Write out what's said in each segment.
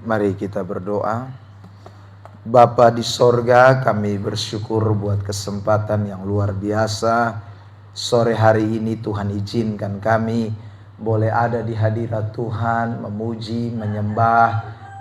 Mari kita berdoa. Bapa di sorga, kami bersyukur buat kesempatan yang luar biasa. Sore hari ini Tuhan izinkan kami boleh ada di hadirat Tuhan, memuji, menyembah,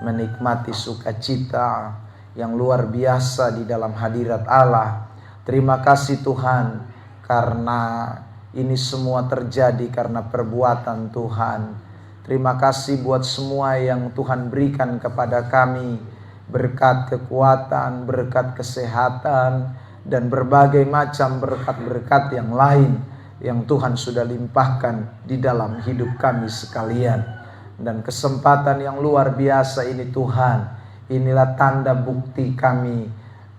menikmati sukacita yang luar biasa di dalam hadirat Allah. Terima kasih Tuhan, karena ini semua terjadi karena perbuatan Tuhan. Terima kasih buat semua yang Tuhan berikan kepada kami, berkat kekuatan, berkat kesehatan, dan berbagai macam berkat-berkat yang lain yang Tuhan sudah limpahkan di dalam hidup kami sekalian. Dan kesempatan yang luar biasa ini Tuhan, inilah tanda bukti kami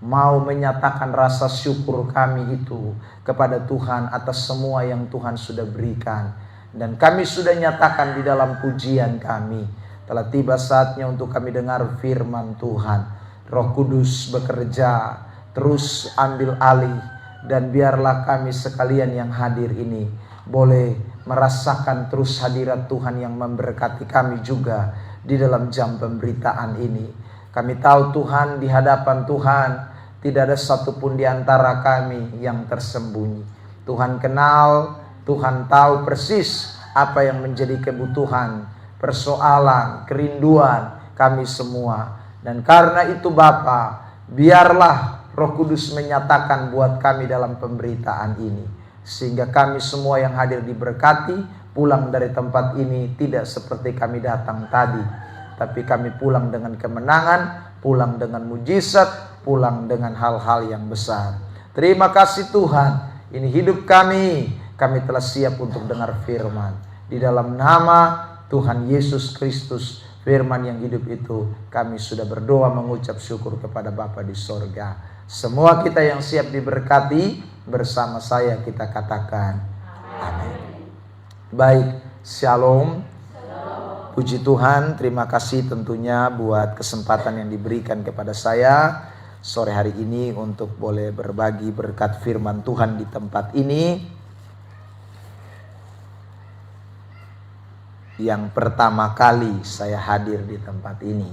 mau menyatakan rasa syukur kami itu kepada Tuhan atas semua yang Tuhan sudah berikan. Dan kami sudah nyatakan di dalam pujian kami, telah tiba saatnya untuk kami dengar firman Tuhan. Roh Kudus bekerja, terus ambil alih, dan biarlah kami sekalian yang hadir ini boleh merasakan terus hadirat Tuhan yang memberkati kami juga di dalam jam pemberitaan ini. Kami tahu Tuhan, di hadapan Tuhan tidak ada satupun di antara kami yang tersembunyi. Tuhan kenal, Tuhan tahu persis apa yang menjadi kebutuhan, persoalan, kerinduan kami semua. Dan karena itu Bapa, biarlah Roh Kudus menyatakan buat kami dalam pemberitaan ini, sehingga kami semua yang hadir diberkati, pulang dari tempat ini tidak seperti kami datang tadi, tapi kami pulang dengan kemenangan, pulang dengan mujizat, pulang dengan hal-hal yang besar. Terima kasih Tuhan, ini hidup kami telah siap untuk dengar firman. Di dalam nama Tuhan Yesus Kristus, firman yang hidup itu, kami sudah berdoa mengucap syukur kepada Bapa di sorga. Semua kita yang siap diberkati, bersama saya kita katakan amin. Baik, shalom. Puji Tuhan, terima kasih tentunya buat kesempatan yang diberikan kepada saya sore hari ini untuk boleh berbagi berkat firman Tuhan di tempat ini. Yang pertama kali saya hadir di tempat ini.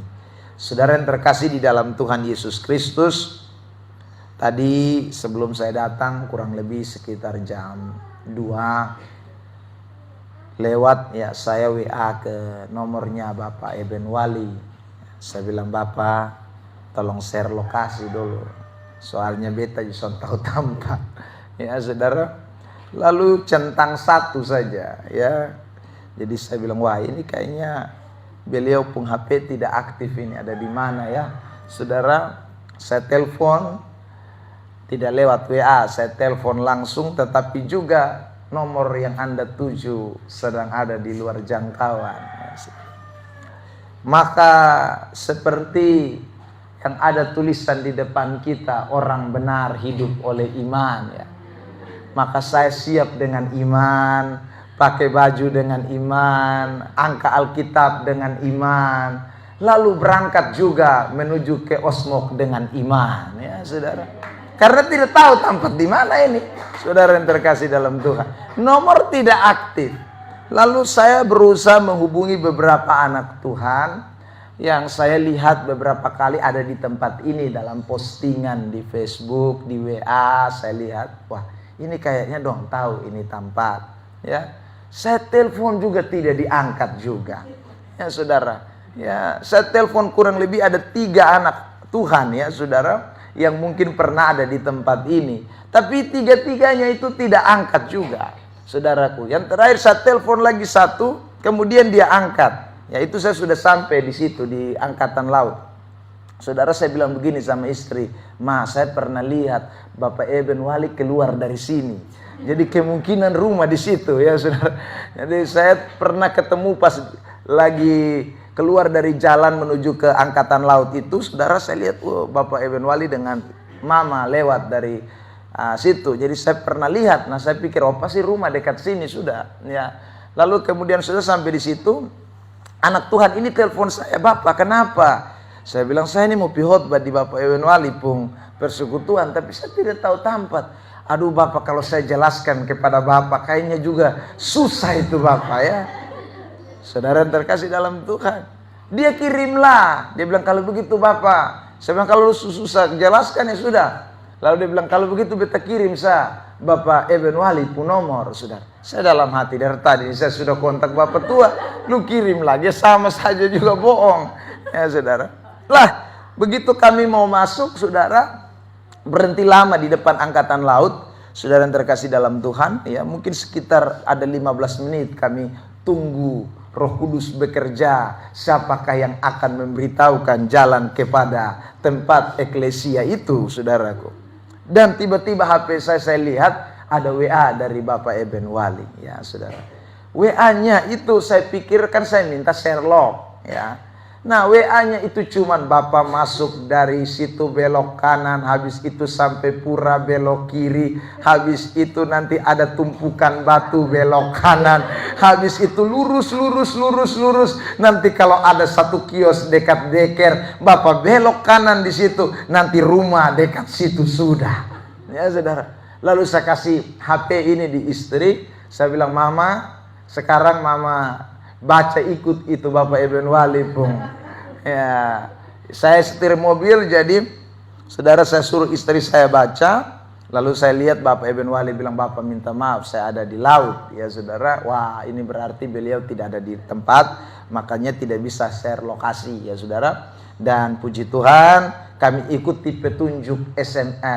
Saudara yang terkasih di dalam Tuhan Yesus Kristus, tadi sebelum saya datang kurang lebih sekitar jam 2 lewat ya, saya WA ke nomornya Bapak Eben Wali. Saya bilang, Bapak tolong share lokasi dulu, soalnya beta juga tahu tempat ya saudara. Lalu centang satu saja ya. Jadi saya bilang, wah ini kayaknya beliau pun HP tidak aktif, ini ada di mana ya. Saudara, saya telepon tidak lewat WA, saya telepon langsung, tetapi juga nomor yang Anda tuju sedang ada di luar jangkauan. Maka seperti yang ada tulisan di depan kita, orang benar hidup oleh iman ya. Maka saya siap dengan iman, pakai baju dengan iman, angka Alkitab dengan iman, lalu berangkat juga menuju ke Osmok dengan iman ya saudara. Karena tidak tahu tempat di mana ini, saudara yang terkasih dalam Tuhan. Nomor tidak aktif. Lalu saya berusaha menghubungi beberapa anak Tuhan yang saya lihat beberapa kali ada di tempat ini dalam postingan di Facebook, di WA. Saya lihat, wah ini kayaknya dong tahu ini tempat ya. Saya telepon juga tidak diangkat juga ya saudara ya. Saya telepon kurang lebih ada 3 anak Tuhan ya saudara, yang mungkin pernah ada di tempat ini, tapi 3-tiganya itu tidak angkat juga saudaraku. Yang terakhir saya telepon lagi satu, kemudian dia angkat, yaitu saya sudah sampai di situ di Angkatan Laut. Saudara, saya bilang begini sama istri, Ma, saya pernah lihat Bapak Eben Wali keluar dari sini. Jadi kemungkinan rumah di situ ya saudara. Jadi saya pernah ketemu pas lagi keluar dari jalan menuju ke Angkatan Laut itu, saudara, saya lihat Bapak Eben Wali dengan Mama lewat dari situ. Jadi saya pernah lihat. Nah saya pikir, oh pasti rumah dekat sini sudah ya. Lalu kemudian sudah sampai di situ, anak Tuhan ini telepon saya, Bapak kenapa? Saya bilang, saya ini mau khotbah di Bapak Eben Wali pun persekutuan, tapi saya tidak tahu tempat. Aduh Bapak, kalau saya jelaskan kepada Bapak kayaknya juga susah itu Bapak ya. Saudara yang terkasih dalam Tuhan, Dia kirimlah. Dia bilang, kalau begitu Bapak. Saya bilang, kalau susah jelaskan ya sudah. Lalu dia bilang, kalau begitu beta kirim Bapak Eben Wali pun nomor, saudara. Saya dalam hati dari tadi saya sudah kontak Bapak tua, lu kirim lagi, sama saja juga bohong, ya saudara. Lah, begitu kami mau masuk, saudara, berhenti lama di depan angkatan laut, saudara yang terkasih dalam Tuhan, ya mungkin sekitar ada 15 menit kami tunggu Roh Kudus bekerja, siapakah yang akan memberitahukan jalan kepada tempat eklesia itu, saudaraku. Dan tiba-tiba HP saya lihat ada WA dari Bapak Eben Wali, ya saudara. WA-nya itu saya pikirkan saya minta Sherlock, ya. Nah, WA-nya itu cuman Bapak masuk dari situ belok kanan, habis itu sampai pura belok kiri, habis itu nanti ada tumpukan batu belok kanan, habis itu lurus, nanti kalau ada satu kios dekat deker, Bapak belok kanan di situ, nanti rumah dekat situ sudah. Ya saudara. Lalu saya kasih HP ini di istri, saya bilang, Mama, sekarang Mama baca ikut itu Bapak Eben Wali pun. Ya, saya setir mobil, jadi saudara saya suruh istri saya baca. Lalu saya lihat Bapak Eben Wali bilang, Bapak minta maaf saya ada di laut, ya saudara. Wah, ini berarti beliau tidak ada di tempat, makanya tidak bisa share lokasi, ya saudara. Dan puji Tuhan, kami ikuti petunjuk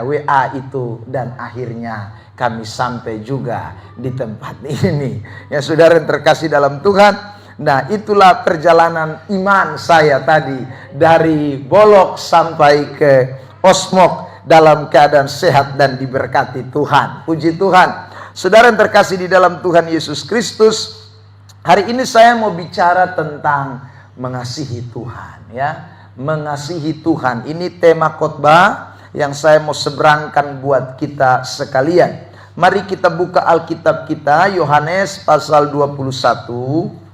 WA itu, dan akhirnya kami sampai juga di tempat ini, ya saudara yang terkasih dalam Tuhan. Nah, itulah perjalanan iman saya tadi, dari Bolok sampai ke Osmok dalam keadaan sehat dan diberkati Tuhan. Puji Tuhan. Saudara yang terkasih di dalam Tuhan Yesus Kristus, hari ini saya mau bicara tentang mengasihi Tuhan, ya. Mengasihi Tuhan. Ini tema khotbah yang saya mau seberangkan buat kita sekalian. Mari kita buka Alkitab kita, Yohanes pasal 21.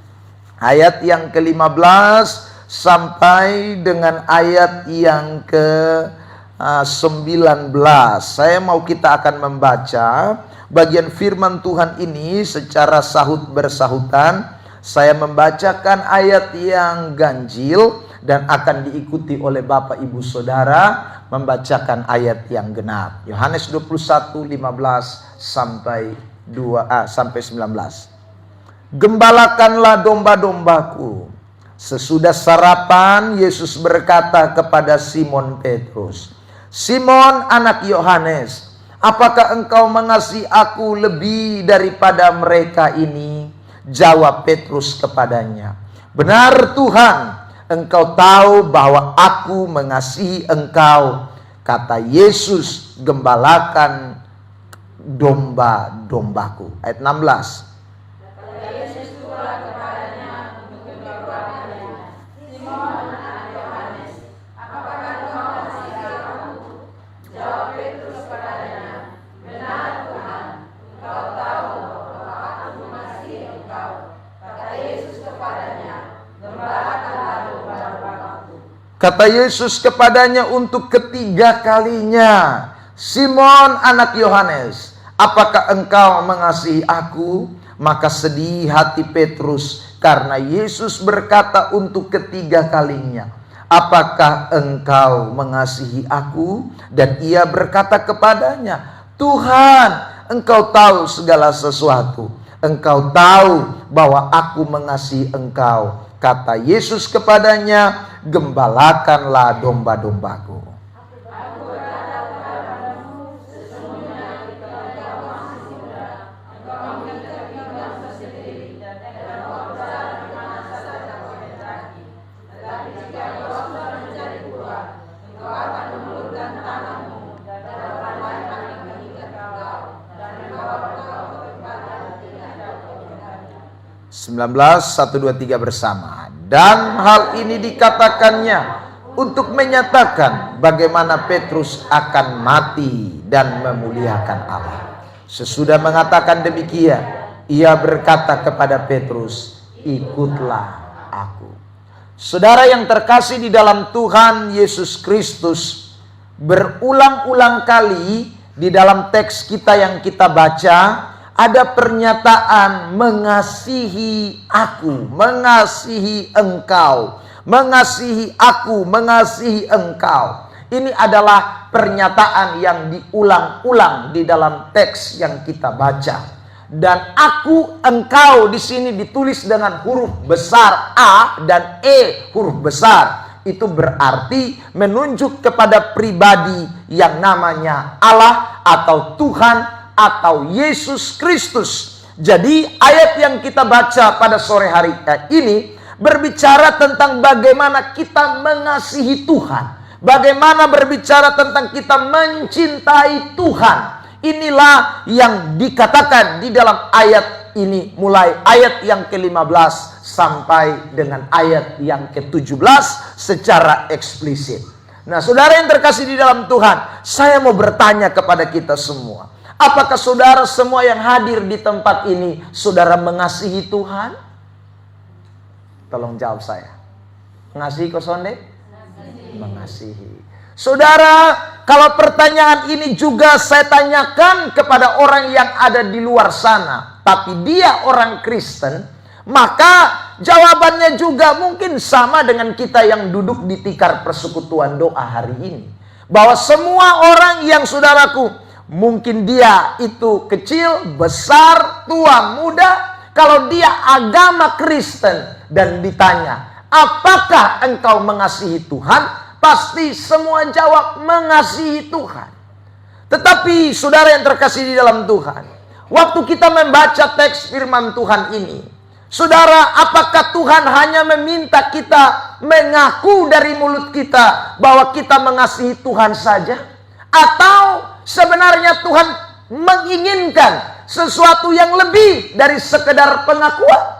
Ayat yang ke-15 sampai dengan ayat yang ke-19. Saya mau kita akan membaca bagian firman Tuhan ini secara sahut bersahutan. Saya membacakan ayat yang ganjil dan akan diikuti oleh Bapak Ibu Saudara membacakan ayat yang genap. Yohanes 21 15 sampai 19. Gembalakanlah domba-dombaku. Sesudah sarapan, Yesus berkata kepada Simon Petrus, Simon anak Yohanes, apakah engkau mengasihi aku lebih daripada mereka ini? Jawab Petrus kepadanya, benar Tuhan, engkau tahu bahwa aku mengasihi engkau. Kata Yesus, gembalakan domba-dombaku. Ayat 16. Kata Yesus kepadanya untuk ketiga kalinya, Simon anak Yohanes, apakah engkau mengasihi aku? Maka sedih hati Petrus karena Yesus berkata untuk ketiga kalinya, apakah engkau mengasihi aku? Dan ia berkata kepadanya, Tuhan, engkau tahu segala sesuatu. Engkau tahu bahwa aku mengasihi engkau. Kata Yesus kepadanya, gembalakanlah domba-dombaku. Satu, dua, tiga bersama. Dan hal ini dikatakannya untuk menyatakan bagaimana Petrus akan mati dan memuliakan Allah. Sesudah mengatakan demikian, ia berkata kepada Petrus, ikutlah aku. Saudara yang terkasih di dalam Tuhan Yesus Kristus, berulang-ulang kali di dalam teks kita yang kita baca, ada pernyataan mengasihi aku, mengasihi engkau, mengasihi aku, mengasihi engkau. Ini adalah pernyataan yang diulang-ulang di dalam teks yang kita baca. Dan aku, engkau di sini ditulis dengan huruf besar A dan E huruf besar. Itu berarti menunjuk kepada pribadi yang namanya Allah atau Tuhan atau Yesus Kristus. Jadi ayat yang kita baca pada sore hari ini berbicara tentang bagaimana kita mengasihi Tuhan. Bagaimana berbicara tentang kita mencintai Tuhan. Inilah yang dikatakan di dalam ayat ini, mulai ayat yang ke-15 sampai dengan ayat yang ke-17 secara eksplisit. Nah, saudara yang terkasih di dalam Tuhan, saya mau bertanya kepada kita semua. Apakah saudara semua yang hadir di tempat ini, saudara mengasihi Tuhan? Tolong jawab saya. Mengasihi Kosonde? Mengasihi. Saudara, kalau pertanyaan ini juga saya tanyakan kepada orang yang ada di luar sana, tapi dia orang Kristen, maka jawabannya juga mungkin sama dengan kita yang duduk di tikar persekutuan doa hari ini. Bahwa semua orang yang saudaraku, mungkin dia itu kecil, besar, tua, muda, kalau dia agama Kristen dan ditanya, apakah engkau mengasihi Tuhan? Pasti semua jawab mengasihi Tuhan. Tetapi saudara yang terkasih di dalam Tuhan, waktu kita membaca teks firman Tuhan ini, saudara, apakah Tuhan hanya meminta kita mengaku dari mulut kita bahwa kita mengasihi Tuhan saja? Atau sebenarnya Tuhan menginginkan sesuatu yang lebih dari sekedar pengakuan?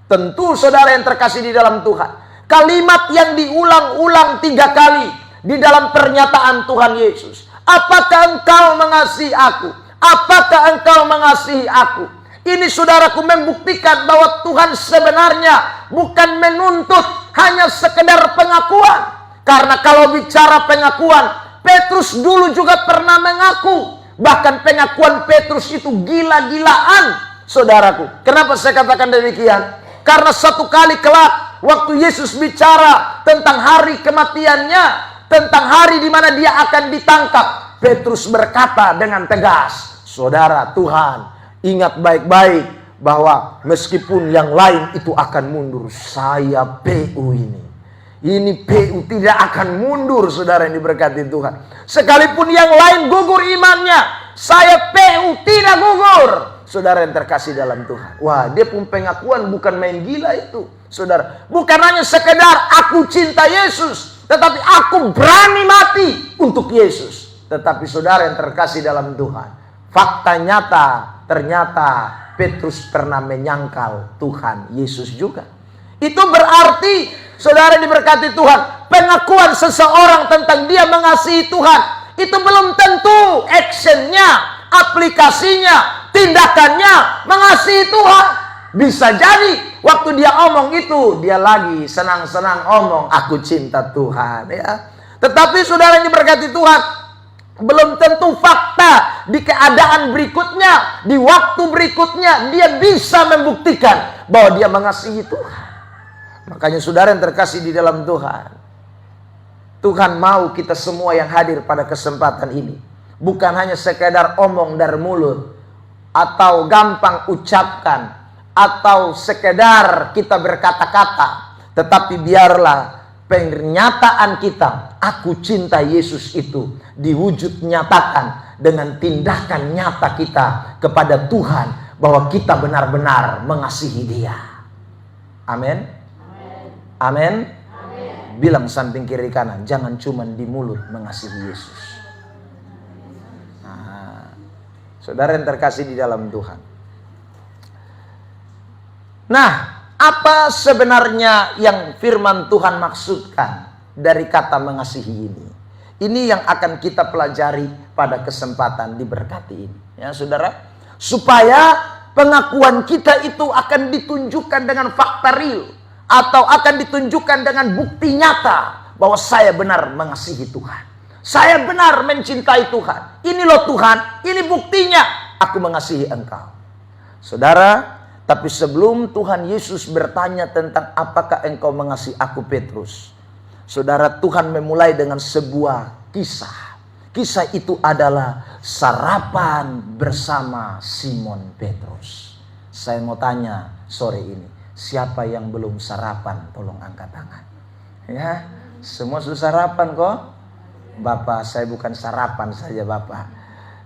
Tentu saudara yang terkasih di dalam Tuhan, kalimat yang diulang-ulang 3 kali di dalam pernyataan Tuhan Yesus. Apakah engkau mengasihi aku? Apakah engkau mengasihi aku? Ini saudaraku membuktikan bahwa Tuhan sebenarnya bukan menuntut hanya sekedar pengakuan. Karena kalau bicara pengakuan, Petrus dulu juga pernah mengaku. Bahkan pengakuan Petrus itu gila-gilaan, saudaraku. Kenapa saya katakan demikian? Karena satu kali kelak, waktu Yesus bicara tentang hari kematiannya, tentang hari di mana dia akan ditangkap, Petrus berkata dengan tegas, saudara, Tuhan, ingat baik-baik bahwa meskipun yang lain itu akan mundur, saya PU ini PU tidak akan mundur, saudara yang diberkati Tuhan. Sekalipun yang lain gugur imannya, saya PU tidak gugur. Saudara yang terkasih dalam Tuhan. Wah, dia pun pengakuan bukan main gila itu. Saudara, bukan hanya sekedar aku cinta Yesus, tetapi aku berani mati untuk Yesus. Tetapi saudara yang terkasih dalam Tuhan, fakta nyata, ternyata Petrus pernah menyangkal Tuhan Yesus juga. Itu berarti, saudara diberkati Tuhan, pengakuan seseorang tentang dia mengasihi Tuhan, itu belum tentu actionnya, aplikasinya, tindakannya mengasihi Tuhan. Bisa jadi waktu dia omong itu, dia lagi senang-senang omong, aku cinta Tuhan, ya. Tetapi saudara yang diberkati Tuhan, belum tentu fakta di keadaan berikutnya, di waktu berikutnya, dia bisa membuktikan bahwa dia mengasihi Tuhan. Makanya saudara yang terkasih di dalam Tuhan, Tuhan mau kita semua yang hadir pada kesempatan ini bukan hanya sekedar omong dari mulut, atau gampang ucapkan, atau sekedar kita berkata-kata, tetapi biarlah pernyataan kita, aku cinta Yesus itu diwujud nyatakan dengan tindakan nyata kita kepada Tuhan, bahwa kita benar-benar mengasihi Dia. Amin. Amin. Bilang samping kiri kanan, jangan cuma di mulut mengasihi Yesus. Nah, saudara yang terkasih di dalam Tuhan. Nah, apa sebenarnya yang firman Tuhan maksudkan dari kata mengasihi ini? Ini yang akan kita pelajari pada kesempatan diberkati ini, ya saudara. Supaya pengakuan kita itu akan ditunjukkan dengan fakta real, atau akan ditunjukkan dengan bukti nyata bahwa saya benar mengasihi Tuhan. Saya benar mencintai Tuhan. Ini loh Tuhan, ini buktinya, aku mengasihi Engkau. Saudara, Tapi sebelum Tuhan Yesus bertanya tentang apakah engkau mengasihi aku Petrus, saudara, Tuhan memulai dengan sebuah kisah. Kisah itu adalah sarapan bersama Simon Petrus. Saya mau tanya sore ini, siapa yang belum sarapan? Tolong angkat tangan. Ya, semua sudah sarapan kok. Bapak, saya bukan sarapan saja Bapak.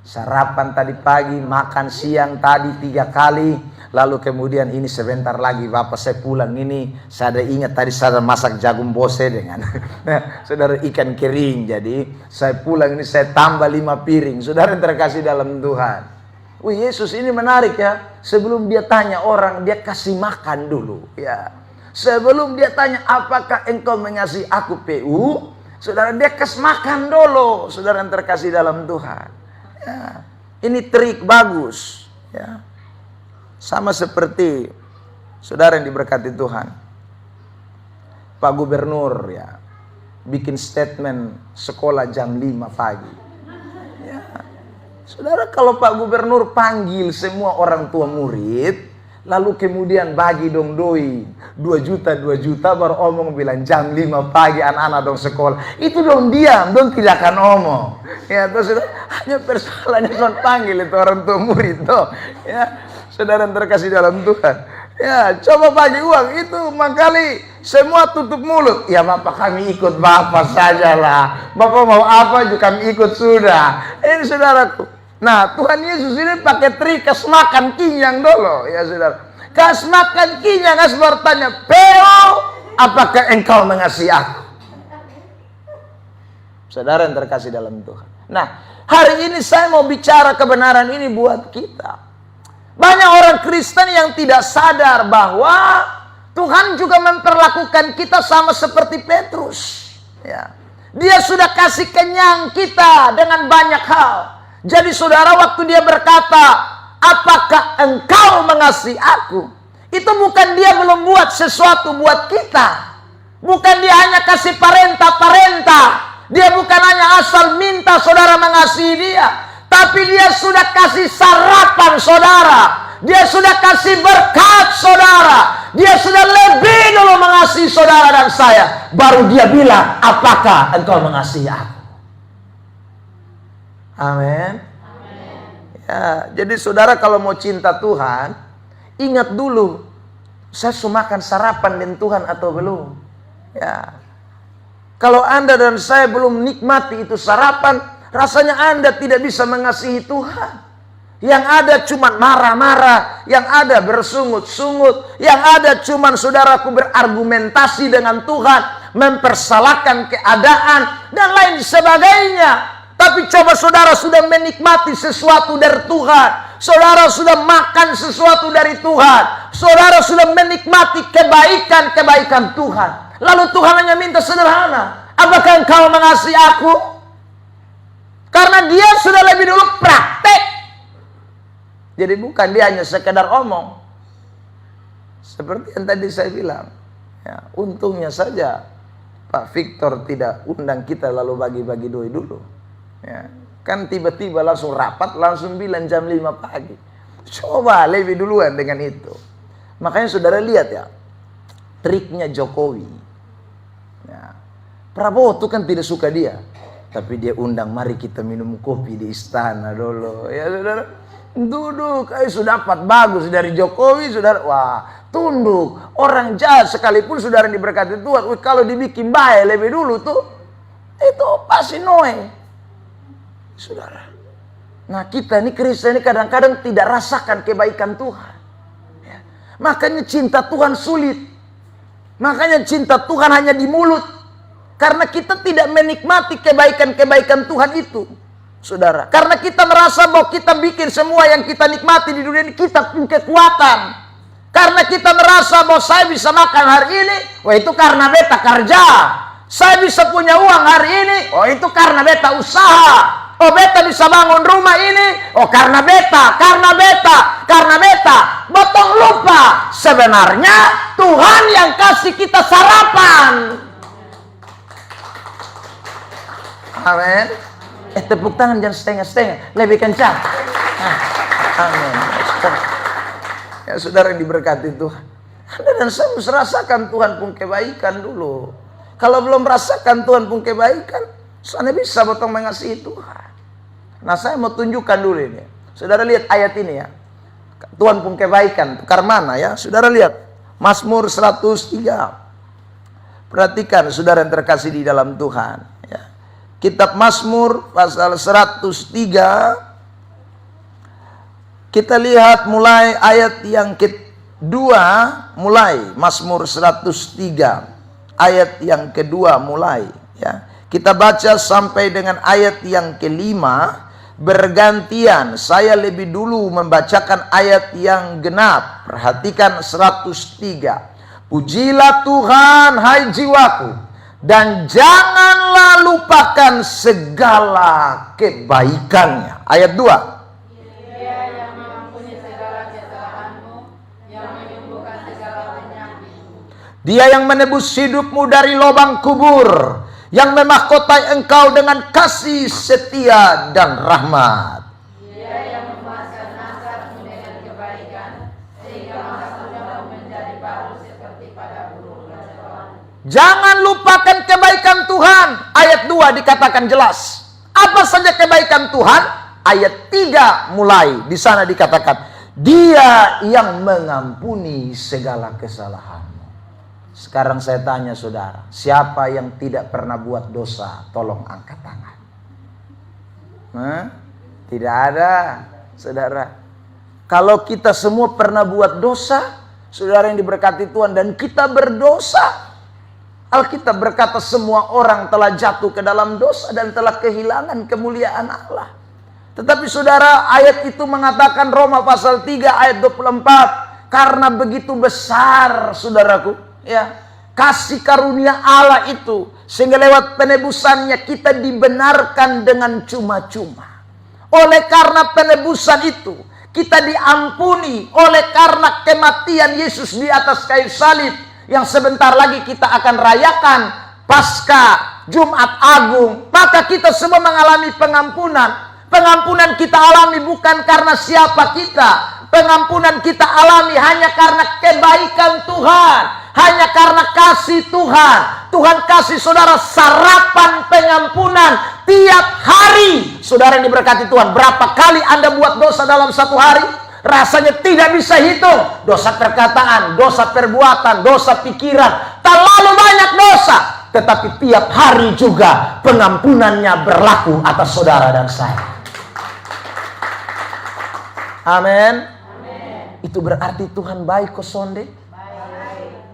Sarapan tadi pagi, makan siang tadi 3 kali. Lalu kemudian ini sebentar lagi Bapak saya pulang ini. Saya ada ingat tadi saya masak jagung bose dengan saudara ikan kering. Jadi saya pulang ini saya tambah 5 piring. Saudara yang terkasih dalam Tuhan. Wih, Yesus ini menarik ya. Sebelum dia tanya orang, dia kasih makan dulu ya. Sebelum dia tanya apakah engkau mengasihi aku PU, saudara, dia kasih makan dulu. Saudara yang terkasih dalam Tuhan ya. Ini trik bagus ya. Sama seperti saudara yang diberkati Tuhan, Pak Gubernur ya bikin statement sekolah jam 5 pagi ya. Saudara, kalau Pak Gubernur panggil semua orang tua murid, lalu kemudian bagi dong doi 2 juta baru omong bilang jam 5 pagi anak-anak dong sekolah, itu dong diam, dong tidak akan omong ya. Terus hanya persoalannya dong panggil itu orang tua murid tuh ya. Saudara yang terkasih dalam Tuhan ya, coba bagi uang itu makali semua tutup mulut. Ya Bapak, kami ikut Bapak sajalah, Bapak mau apa juga kami ikut sudah. Ini saudaraku. Nah, Tuhan Yesus ini pakai trik kas makan kinyang dulu ya saudara. Kas makan kinyang, kas bertanya, Peo, apakah engkau mengasihi aku? Saudara yang terkasih dalam Tuhan. Nah, hari ini saya mau bicara kebenaran ini buat kita. Banyak orang Kristen yang tidak sadar bahwa Tuhan juga memperlakukan kita sama seperti Petrus ya. Dia sudah kasih kenyang kita dengan banyak hal. Jadi saudara, waktu dia berkata, apakah engkau mengasihi aku? Itu bukan dia belum buat sesuatu buat kita. Bukan dia hanya kasih parenta. Dia bukan hanya asal minta saudara mengasihi dia. Tapi dia sudah kasih sarapan saudara. Dia sudah kasih berkat saudara. Dia sudah lebih dulu mengasihi saudara dan saya. Baru dia bilang, apakah engkau mengasihi aku? Amin. Ya, jadi saudara kalau mau cinta Tuhan, ingat dulu, saya sudah makan sarapan dengan Tuhan atau belum? Ya. Kalau Anda dan saya belum nikmati itu sarapan, rasanya Anda tidak bisa mengasihi Tuhan. Yang ada cuma marah-marah, yang ada bersungut-sungut, yang ada cuma saudaraku berargumentasi dengan Tuhan, mempersalahkan keadaan, dan lain sebagainya. Tapi coba saudara sudah menikmati sesuatu dari Tuhan. Saudara sudah makan sesuatu dari Tuhan. Saudara sudah menikmati kebaikan-kebaikan Tuhan. Lalu Tuhan hanya minta sederhana, apakah engkau mengasihi aku? Karena dia sudah lebih dulu praktek. Jadi bukan dia hanya sekedar omong. Seperti yang tadi saya bilang ya, untungnya saja Pak Victor tidak undang kita lalu bagi-bagi doi dulu ya. Kan tiba-tiba langsung rapat, langsung bilang jam 5 pagi. Coba lebih duluan dengan itu. Makanya saudara lihat ya, triknya Jokowi ya. Prabowo itu kan tidak suka dia, tapi dia undang, mari kita minum kopi di istana dulu ya saudara. Duduk, sudah dapat bagus dari Jokowi, saudara. Wah, tunduk. Orang jahat sekalipun saudara diberkati Tuhan, kalau dibikin baik lebih dulu tuh, itu pasti noe, saudara. Nah, kita ini Kristen ini kadang-kadang tidak rasakan kebaikan Tuhan ya. Makanya cinta Tuhan sulit. Makanya cinta Tuhan hanya di mulut, karena kita tidak menikmati kebaikan-kebaikan Tuhan itu, saudara. Karena kita merasa bahwa kita bikin semua yang kita nikmati di dunia ini, kita punya kekuatan. Karena kita merasa bahwa saya bisa makan hari ini, wah itu karena beta kerja. Saya bisa punya uang hari ini, oh itu karena beta usaha. Oh beta bisa bangun rumah ini, oh karena beta. Botong lupa, sebenarnya Tuhan yang kasih kita sarapan. Amin. Tepuk tangan jangan setengah-setengah, lebih kencang. Amin. Ya saudara yang diberkati Tuhan, Anda dan saya harus rasakan Tuhan pun kebaikan dulu. Kalau belum rasakan Tuhan pun kebaikan, Anda bisa potong mengasihi Tuhan. Nah saya mau tunjukkan dulu ini. Saudara lihat ayat ini ya. Tuhan pun kebaikan. Tukar mana ya? Saudara lihat. Mazmur 103. Perhatikan saudara yang terkasih di dalam Tuhan. Ya. Kitab Mazmur pasal 103. Kita lihat mulai ayat yang kedua. Mulai Mazmur 103. Ayat yang kedua mulai. Ya. Kita baca sampai dengan ayat yang kelima. Bergantian, saya lebih dulu membacakan ayat yang genap. Perhatikan 103. Pujilah Tuhan, hai jiwaku, dan janganlah lupakan segala kebaikannya. Ayat 2. Dia yang mengampuni segala kesalahanmu, yang menyembuhkan segala penyakitmu. Dia yang menebus hidupmu dari lubang kubur, yang memahkotai engkau dengan kasih setia dan rahmat. Dia yang memuaskan nasabmu dengan kebaikan, sehingga masa menjadi baru seperti pada burung rajawan. Jangan lupakan kebaikan Tuhan. Ayat 2 dikatakan jelas. Apa saja kebaikan Tuhan? Ayat 3 mulai. Di sana dikatakan, Dia yang mengampuni segala kesalahan. Sekarang saya tanya saudara, siapa yang tidak pernah buat dosa? Tolong angkat tangan. Tidak ada, saudara. Kalau kita semua pernah buat dosa, saudara yang diberkati Tuhan, dan kita berdosa, Alkitab berkata semua orang telah jatuh ke dalam dosa dan telah kehilangan kemuliaan Allah. Tetapi saudara, ayat itu mengatakan Roma pasal 3 ayat 24, karena begitu besar saudaraku, ya, kasih karunia Allah itu, sehingga lewat penebusannya kita dibenarkan dengan cuma-cuma. Oleh karena penebusan itu, kita diampuni oleh karena kematian Yesus di atas kayu salib, yang sebentar lagi kita akan rayakan Pasca Jumat Agung. Maka kita semua mengalami pengampunan. Pengampunan kita alami bukan karena siapa kita. Pengampunan kita alami hanya karena kebaikan Tuhan, hanya karena kasih Tuhan. Tuhan kasih saudara sarapan pengampunan tiap hari. Saudara yang diberkati Tuhan, berapa kali Anda buat dosa dalam satu hari? Rasanya tidak bisa hitung. Dosa perkataan, dosa perbuatan, dosa pikiran, terlalu banyak dosa. Tetapi tiap hari juga pengampunannya berlaku atas saudara dan saya. Amin. Itu berarti Tuhan baik kok sonde?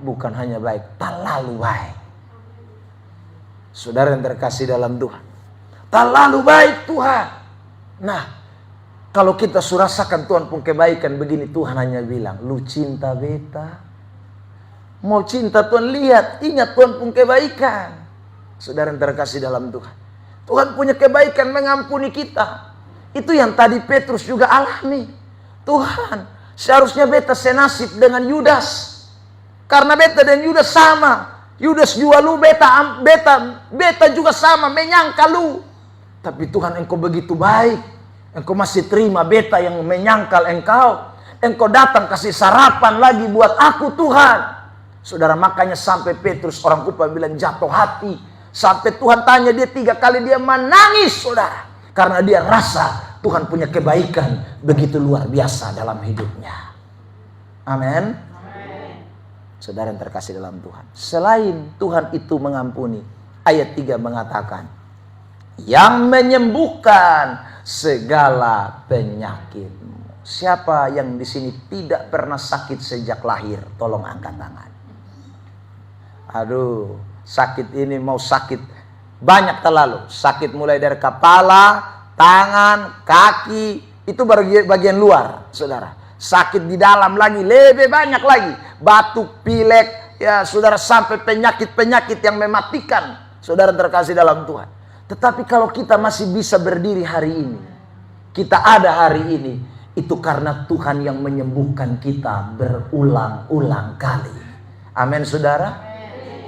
Bukan hanya baik, terlalu baik. Saudara yang terkasih dalam Tuhan, terlalu baik Tuhan. Nah, kalau kita surasakan Tuhan pun kebaikan begini, Tuhan hanya bilang, lu cinta beta. Mau cinta Tuhan, lihat, ingat Tuhan pun kebaikan. Saudara yang terkasih dalam Tuhan, Tuhan punya kebaikan mengampuni kita. Itu yang tadi Petrus juga alami. Tuhan, seharusnya beta senasib dengan Yudas. Karena beta dan Yudas sama. Yudas jual lu, beta juga sama, menyangkal lu. Tapi Tuhan, engkau begitu baik. Engkau masih terima beta yang menyangkal engkau. Engkau datang kasih sarapan lagi buat aku Tuhan. Saudara, makanya sampai Petrus orang Kupa bilang jatuh hati. Sampai Tuhan tanya dia 3 kali, dia menangis saudara. Karena dia rasa Tuhan punya kebaikan begitu luar biasa dalam hidupnya. Amin. Saudara yang terkasih dalam Tuhan, selain Tuhan itu mengampuni, ayat 3 mengatakan, yang menyembuhkan segala penyakitmu. Siapa yang di sini tidak pernah sakit sejak lahir? Tolong angkat tangan. Aduh, sakit ini mau sakit banyak terlalu. Sakit mulai dari kepala, tangan, kaki, itu bagian luar, saudara. Sakit di dalam lagi, lebih banyak lagi. Batuk, pilek, ya saudara, sampai penyakit-penyakit yang mematikan. Saudara terkasih dalam Tuhan. Tetapi kalau kita masih bisa berdiri hari ini, kita ada hari ini, itu karena Tuhan yang menyembuhkan kita berulang-ulang kali. Amin, saudara.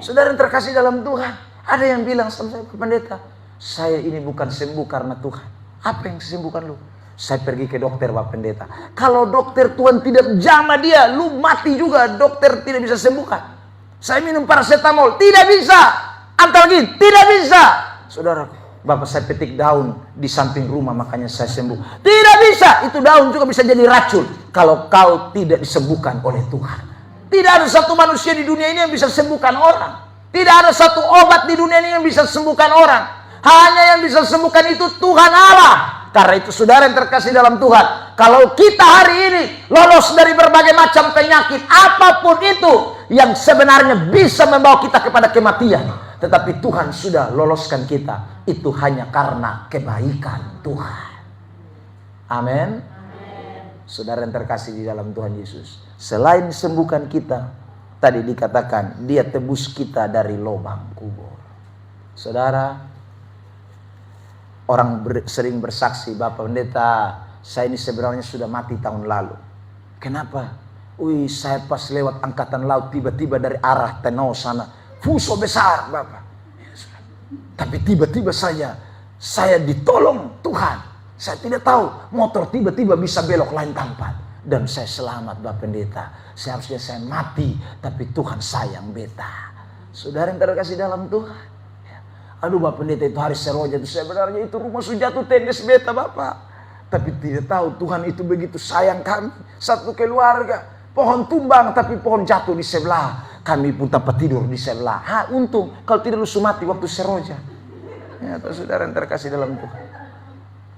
Saudara yang terkasih dalam Tuhan, ada yang bilang sama saya, pendeta, saya ini bukan sembuh karena Tuhan. Apa yang sembuhkan lu? Saya pergi ke dokter, Pak Pendeta. Kalau dokter Tuhan tidak jamah dia, lu mati juga. Dokter tidak bisa sembuhkan. Saya minum paracetamol, tidak bisa. Antalgin, tidak bisa. Saudara, Bapak saya petik daun di samping rumah, makanya saya sembuh. Tidak bisa, itu daun juga bisa jadi racun kalau kau tidak disembuhkan oleh Tuhan. Tidak ada satu manusia di dunia ini yang bisa sembuhkan orang. Tidak ada satu obat di dunia ini yang bisa sembuhkan orang. Hanya yang bisa sembuhkan itu Tuhan Allah. Karena itu saudara yang terkasih dalam Tuhan, kalau kita hari ini lolos dari berbagai macam penyakit, apapun itu yang sebenarnya bisa membawa kita kepada kematian, tetapi Tuhan sudah loloskan kita, itu hanya karena kebaikan Tuhan. Amin. Saudara yang terkasih di dalam Tuhan Yesus, selain sembuhkan kita, tadi dikatakan dia tebus kita dari lubang kubur. Saudara, orang sering bersaksi, Bapak Pendeta, saya ini sebenarnya sudah mati tahun lalu. Kenapa? Wih, saya pas lewat angkatan laut, tiba-tiba dari arah Tenau sana, fuso besar, Bapak. Tapi tiba-tiba saya ditolong Tuhan. Saya tidak tahu, motor tiba-tiba bisa belok lain tempat. Dan saya selamat, Bapak Pendeta. Seharusnya saya mati, tapi Tuhan sayang beta. Saudara yang terkasih dalam Tuhan. Aduh, Bapak Pendeta, itu hari Seroja itu sebenarnya itu rumah Sujatu tendes beta, Bapak. Tapi tidak tahu Tuhan itu begitu sayang kami. Satu keluarga, pohon tumbang tapi pohon jatuh di sebelah. Kami pun tempat tidur di sebelah. Untung kalau tidak lu mati waktu Seroja. Ya, saudara yang terkasih dalam Tuhan.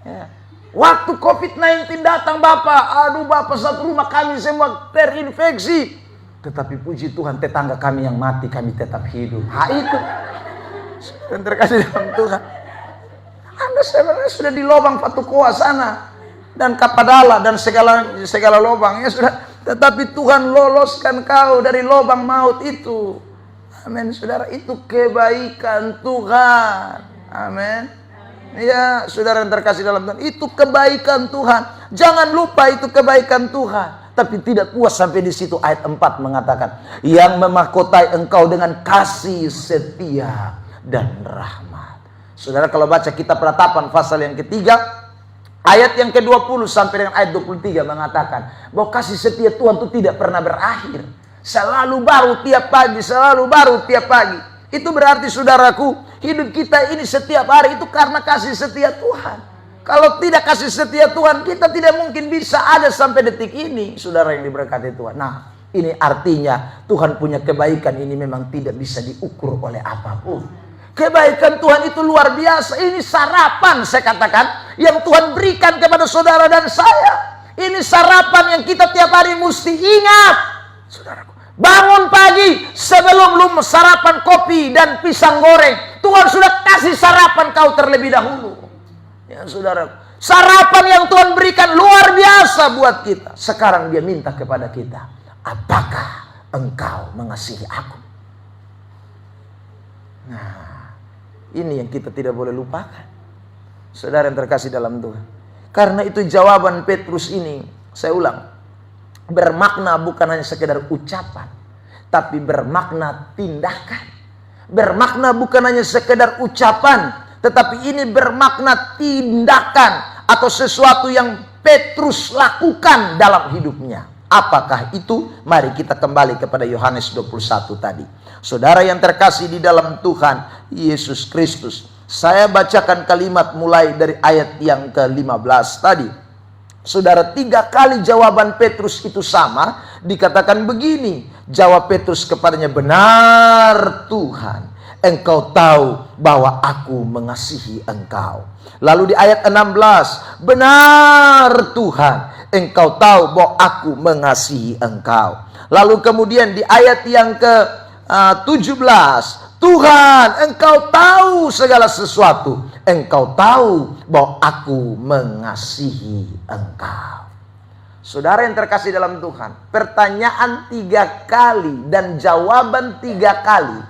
Ya. Waktu COVID-19 datang, Bapak, aduh Bapak, satu rumah kami semua terinfeksi. Tetapi puji Tuhan, tetangga kami yang mati kami tetap hidup. Itu dan terkasih dalam Tuhan, Anda sebenarnya sudah di lubang Fatukoa sana dan Kapadala dan segala lubang ya sudah, tetapi Tuhan loloskan kau dari lubang maut itu. Amin, saudara, itu kebaikan Tuhan. Amin. Ya, saudara yang terkasih dalam Tuhan, itu kebaikan Tuhan. Jangan lupa itu kebaikan Tuhan. Tapi tidak puas sampai di situ, ayat 4 mengatakan, yang memahkotai engkau dengan kasih setia dan rahmat. Saudara kalau baca kitab Penatapan pasal yang ketiga, ayat yang ke-20 sampai dengan ayat 23 mengatakan bahwa kasih setia Tuhan itu tidak pernah berakhir. Selalu baru tiap pagi, selalu baru tiap pagi. Itu berarti saudaraku, hidup kita ini setiap hari itu karena kasih setia Tuhan. Kalau tidak kasih setia Tuhan, kita tidak mungkin bisa ada sampai detik ini, saudara yang diberkati Tuhan. Nah, ini artinya Tuhan punya kebaikan ini memang tidak bisa diukur oleh apapun. Kebaikan Tuhan itu luar biasa. Ini sarapan, saya katakan, yang Tuhan berikan kepada saudara dan saya. Ini sarapan yang kita tiap hari mesti ingat. Saudaraku, bangun pagi sebelum lu sarapan kopi dan pisang goreng, Tuhan sudah kasih sarapan kau terlebih dahulu. Ya saudara, sarapan yang Tuhan berikan luar biasa buat kita. Sekarang dia minta kepada kita, apakah engkau mengasihi aku? Nah, ini yang kita tidak boleh lupakan, saudara yang terkasih dalam Tuhan. Karena itu jawaban Petrus ini, saya ulang, bermakna bukan hanya sekedar ucapan, tapi bermakna tindakan. Bermakna bukan hanya sekedar ucapan, tetapi ini bermakna tindakan atau sesuatu yang Petrus lakukan dalam hidupnya. Apakah itu? Mari kita kembali kepada Yohanes 21 tadi. Saudara yang terkasih di dalam Tuhan Yesus Kristus, saya bacakan kalimat mulai dari ayat yang ke-15 tadi. Saudara, 3 kali jawaban Petrus itu sama. Dikatakan begini, jawab Petrus kepadanya, benar Tuhan, engkau tahu bahwa aku mengasihi engkau. Lalu di ayat 16, benar Tuhan, engkau tahu bahwa aku mengasihi engkau. Lalu kemudian di ayat yang ke-17, Tuhan, engkau tahu segala sesuatu. Engkau tahu bahwa aku mengasihi engkau. Saudara yang terkasih dalam Tuhan, pertanyaan 3 kali dan jawaban 3 kali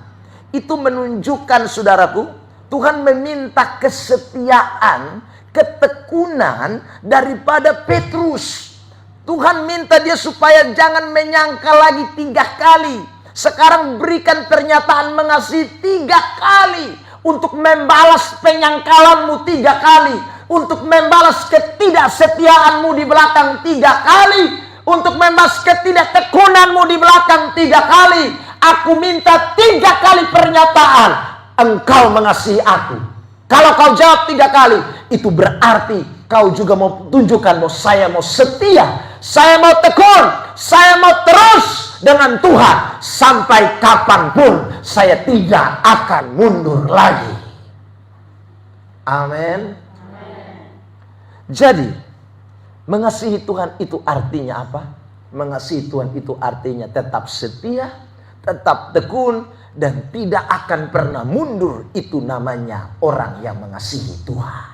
itu menunjukkan, saudaraku, Tuhan meminta kesetiaan, ketekunan daripada Petrus. Tuhan minta dia supaya jangan menyangkal lagi 3 kali. Sekarang berikan pernyataan mengasihi 3 kali untuk membalas penyangkalanmu 3 kali. untuk membalas ketidaksetiaanmu di belakang 3 kali, untuk membalas ketidaktekunanmu di belakang 3 kali. Aku minta 3 kali pernyataan, engkau mengasihi aku. Kalau kau jawab 3 kali, itu berarti kau juga mau tunjukkan bahwa saya mau setia, saya mau tekun, saya mau terus dengan Tuhan sampai kapanpun. Saya tidak akan mundur lagi. Amin. Jadi mengasihi Tuhan itu artinya apa? Mengasihi Tuhan itu artinya tetap setia, tetap tekun, dan tidak akan pernah mundur. Itu namanya orang yang mengasihi Tuhan.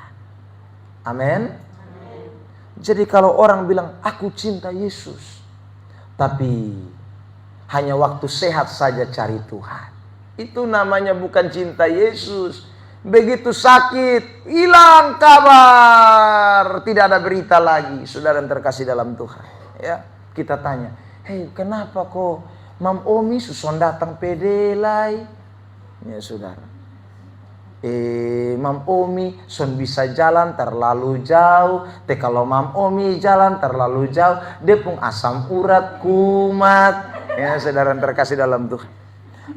Amin. Jadi kalau orang bilang aku cinta Yesus, tapi hanya waktu sehat saja cari Tuhan, itu namanya bukan cinta Yesus. Begitu sakit, hilang kabar, tidak ada berita lagi. Saudara yang terkasih dalam Tuhan, ya, kita tanya, hei, kenapa kok Mam Omi suson datang pedelai? Ya saudara, Mam Omi son bisa jalan terlalu jauh. Kalau Mam Omi jalan terlalu jauh, dia pun asam urat kumat. Ya saudara yang terkasih dalam Tuhan,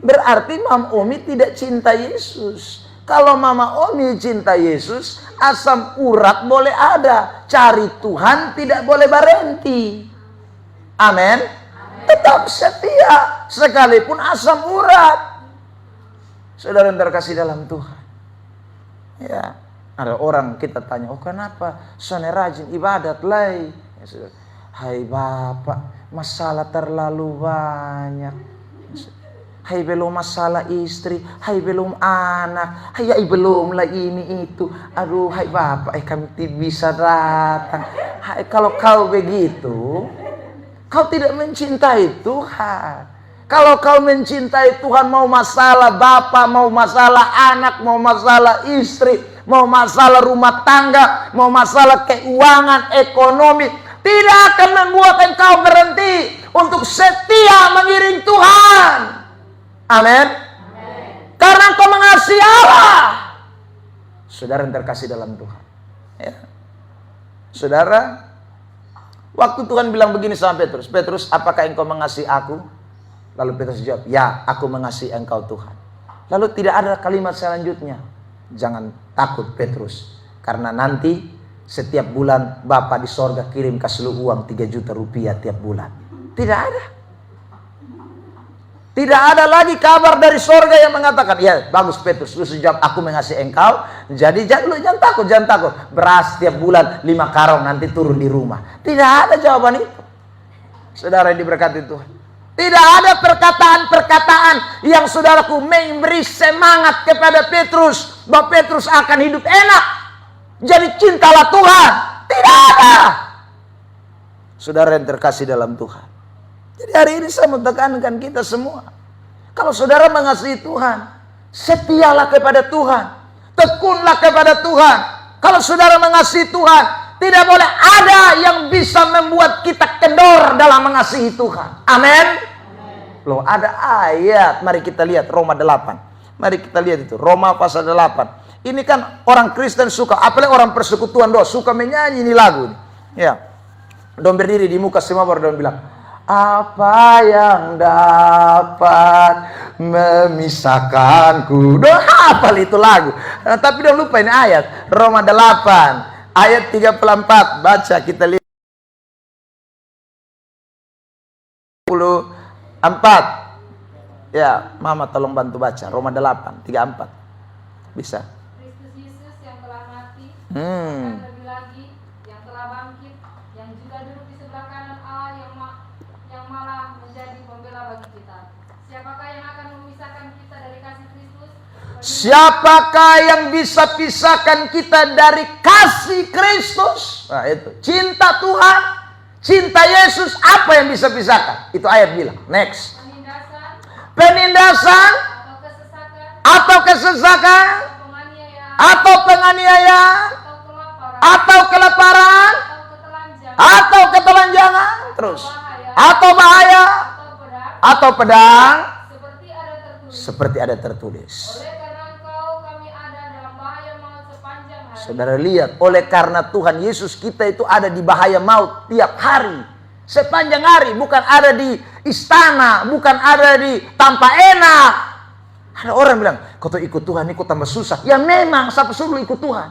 berarti Mam Omi tidak cinta Yesus. Kalau Mama Omi cinta Yesus, asam urat boleh ada, cari Tuhan tidak boleh berhenti. Amin. Tetap setia sekalipun asam urat. Saudara yang terkasih dalam Tuhan, ya, ada orang kita tanya, oh kenapa Sone rajin ibadat lay? Ya, hai Bapak, masalah terlalu banyak. Hai belum masalah istri, hai belum anak, hai belum lah ini itu. Aduh, hai Bapak, kami tidak bisa datang. Hai, kalau kau begitu, kau tidak mencintai Tuhan. Kalau kau mencintai Tuhan, mau masalah bapak, mau masalah anak, mau masalah istri, mau masalah rumah tangga, mau masalah keuangan, ekonomi, tidak akan membuat engkau berhenti untuk setia mengiring Tuhan. Amin. Karena engkau mengasihi Allah. Saudara yang terkasih dalam Tuhan, ya. Saudara, waktu Tuhan bilang begini sama Petrus, Petrus, apakah engkau mengasihi aku? Lalu Petrus jawab, ya, aku mengasihi engkau Tuhan. Lalu tidak ada kalimat selanjutnya, jangan takut Petrus, karena nanti setiap bulan Bapa di sorga kirim kasih lu uang 3 juta rupiah tiap bulan. Tidak ada. Tidak ada lagi kabar dari sorga yang mengatakan, ya bagus Petrus, lu jawab aku mengasihi engkau, jadi jangan takut. Beras tiap bulan 5 karung nanti turun di rumah. Tidak ada jawaban itu. Saudara yang diberkati Tuhan, tidak ada perkataan-perkataan yang saudaraku memberi semangat kepada Petrus bahwa Petrus akan hidup enak, jadi cintalah Tuhan. Tidak ada. Saudara yang terkasih dalam Tuhan, jadi hari ini saya mau tekankan kita semua, kalau saudara mengasihi Tuhan, setialah kepada Tuhan, tekunlah kepada Tuhan. Kalau saudara mengasihi Tuhan, tidak boleh ada yang bisa membuat kita kendor dalam mengasihi Tuhan. Amin. Loh, ada ayat, mari kita lihat Roma 8. Mari kita lihat itu, Roma pasal 8. Ini kan orang Kristen suka, apalagi orang persekutuan doa, suka menyanyi ini lagu. Ya, dong berdiri di muka semua baru dong bilang, apa yang dapat memisahkanku? Doa hafal itu lagu. Nah, tapi dong lupa ini ayat Roma 8 ayat 34. Baca kita lihat 4. Ya, Mama tolong bantu baca Roma 8 34. Bisa? Kristus Yesus yang telah mati, dan lebih lagi yang telah bangkit, yang juga duduk di sebelah kanan Allah yang malah menjadi pembela bagi kita. Siapakah yang akan memisahkan kita dari kasih Kristus? Siapakah yang bisa pisahkan kita dari kasih Kristus? Nah itu, cinta Tuhan, cinta Yesus, apa yang bisa pisahkan? Itu ayat bilang. Next. Penindasan atau kesesakan atau penganiayaan atau kelaparan atau ketelanjangan, terus atau bahaya atau pedang, seperti ada tertulis. Saudara lihat, oleh karena Tuhan Yesus kita itu ada di bahaya maut tiap hari. Sepanjang hari, bukan ada di istana, bukan ada di tanpa enak. Ada orang bilang, kau tuh ikut Tuhan, ikut tambah susah. Ya memang, siapa suruh ikut Tuhan?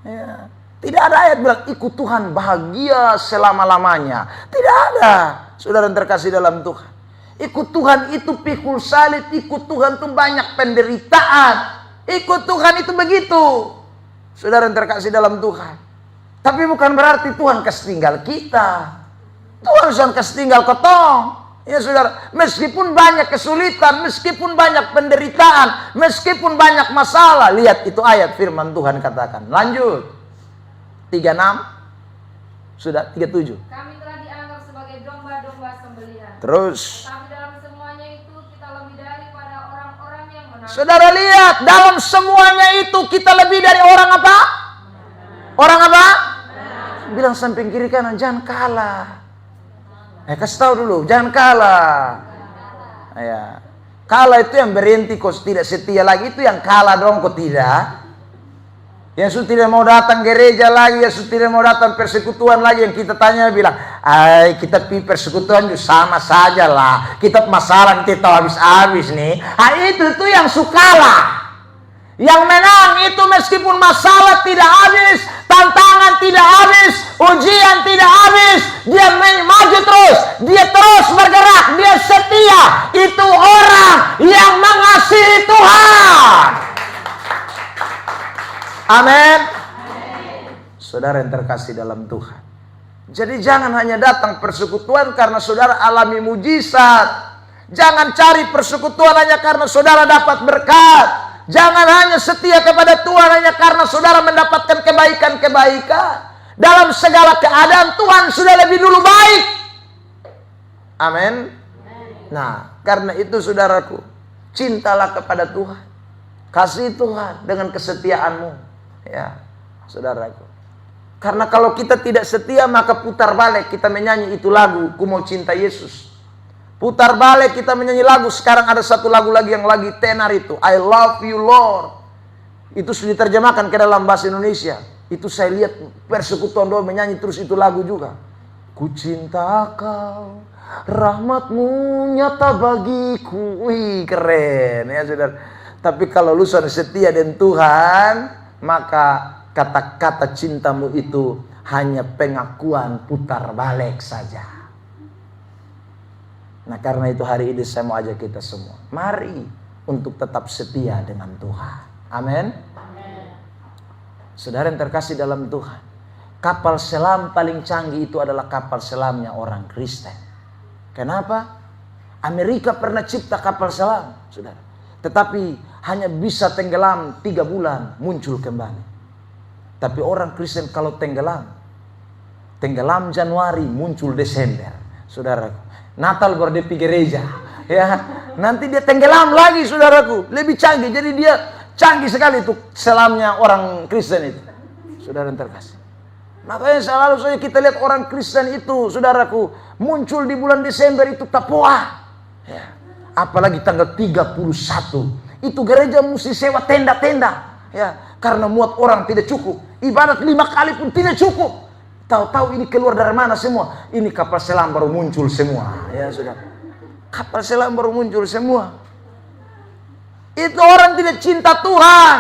Ya. Tidak ada ayat bilang, ikut Tuhan bahagia selama-lamanya. Tidak ada, saudara yang terkasih dalam Tuhan. Ikut Tuhan itu pikul salib, ikut Tuhan itu banyak penderitaan. Ikut Tuhan itu begitu, saudara yang terkasih dalam Tuhan. Tapi bukan berarti Tuhan kasih tinggal kita. Tuhan jangan kasih tinggal ketong. Ya saudara, meskipun banyak kesulitan, meskipun banyak penderitaan, meskipun banyak masalah. Lihat itu ayat firman Tuhan katakan. Lanjut. 36. Sudah 37. Kami telah dianggap sebagai domba-domba sembelihan. Terus. Tapi dalam semuanya itu kita lebih daripada orang-orang yang menang. Saudara lihat, dalam semuanya itu kita lebih dari orang apa? Orang apa? Bilang samping kiri kanan, jangan kalah. Kasih tahu dulu, jangan kalah. Ya. Kalah itu yang berhenti kau tidak setia lagi, itu yang kalah dong kau tidak. Yang sudah tidak mau datang gereja lagi, yang sudah tidak mau datang persekutuan lagi, yang kita tanya bilang, kita pi persekutuan juga sama saja lah. Kita masalah kita tahu habis-habis nih. Itu tuh yang sukalah. Yang menang itu meskipun masalah tidak habis, tantangan tidak habis, ujian tidak habis, dia maju terus, dia terus bergerak, dia setia. Itu orang yang mengasihi Tuhan. Amin. Saudara yang terkasih dalam Tuhan. Jadi jangan hanya datang persekutuan karena saudara alami mujizat. Jangan cari persekutuan hanya karena saudara dapat berkat. Jangan hanya setia kepada Tuhan hanya karena saudara mendapatkan kebaikan-kebaikan. Dalam segala keadaan Tuhan sudah lebih dulu baik. Amin. Nah, karena itu saudaraku, cintalah kepada Tuhan. Kasih Tuhan dengan kesetiaanmu. Ya, saudaraku. Karena kalau kita tidak setia maka putar balik kita menyanyi itu lagu, Ku Mau Cinta Yesus. Putar balik kita menyanyi lagu. Sekarang ada satu lagu lagi yang lagi tenar itu, I Love You Lord. Itu sudah diterjemahkan ke dalam bahasa Indonesia. Itu saya lihat persekutuan doa menyanyi terus itu lagu juga. Ku cinta kau, rahmatmu nyata bagiku. Wih keren ya saudara. Tapi kalau lu sudah setia dengan Tuhan, maka kata-kata cintamu itu hanya pengakuan putar balik saja. Nah karena itu hari ini saya mau ajak kita semua, mari untuk tetap setia dengan Tuhan. Amin. Saudara yang terkasih dalam Tuhan, kapal selam paling canggih itu adalah kapal selamnya orang Kristen. Kenapa? Amerika pernah cipta kapal selam, saudara. Tetapi hanya bisa tenggelam 3 bulan, muncul kembali. Tapi orang Kristen kalau tenggelam Januari, muncul Desember, saudara. Natal baru dia pergi gereja, ya. Nanti dia tenggelam lagi, saudaraku. Lebih canggih, jadi dia canggih sekali itu selamnya orang Kristen itu, saudara yang terkasih. Makanya selalu saja kita lihat orang Kristen itu, saudaraku, muncul di bulan Desember itu tapoa, ya. Apalagi tanggal 31, itu gereja mesti sewa tenda-tenda, ya. Karena muat orang tidak cukup, ibadat 5 kali pun tidak cukup. Tahu-tahu ini keluar dari mana semua? Ini kapal selam baru muncul semua. Ya sudah. Kapal selam baru muncul semua. Itu orang tidak cinta Tuhan.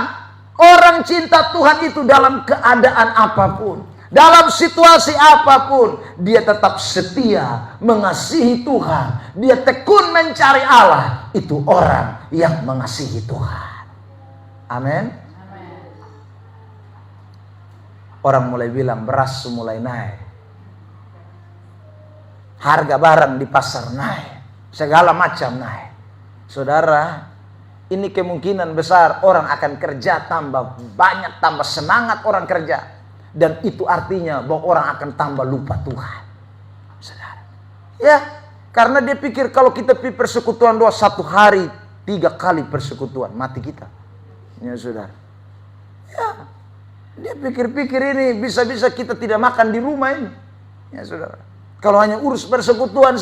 Orang cinta Tuhan itu dalam keadaan apapun, dalam situasi apapun, dia tetap setia mengasihi Tuhan. Dia tekun mencari Allah. Itu orang yang mengasihi Tuhan. Amin. Orang mulai bilang beras mulai naik, harga barang di pasar naik, segala macam naik. Saudara, ini kemungkinan besar orang akan kerja tambah banyak, tambah semangat orang kerja. Dan itu artinya bahwa orang akan tambah lupa Tuhan. Saudara, ya, karena dia pikir kalau kita pergi persekutuan doa 1 hari 3 kali persekutuan, mati kita. Ya saudara, ya. Dia pikir-pikir ini bisa-bisa kita tidak makan di rumah ini. Ya saudara. Kalau hanya urus persekutuan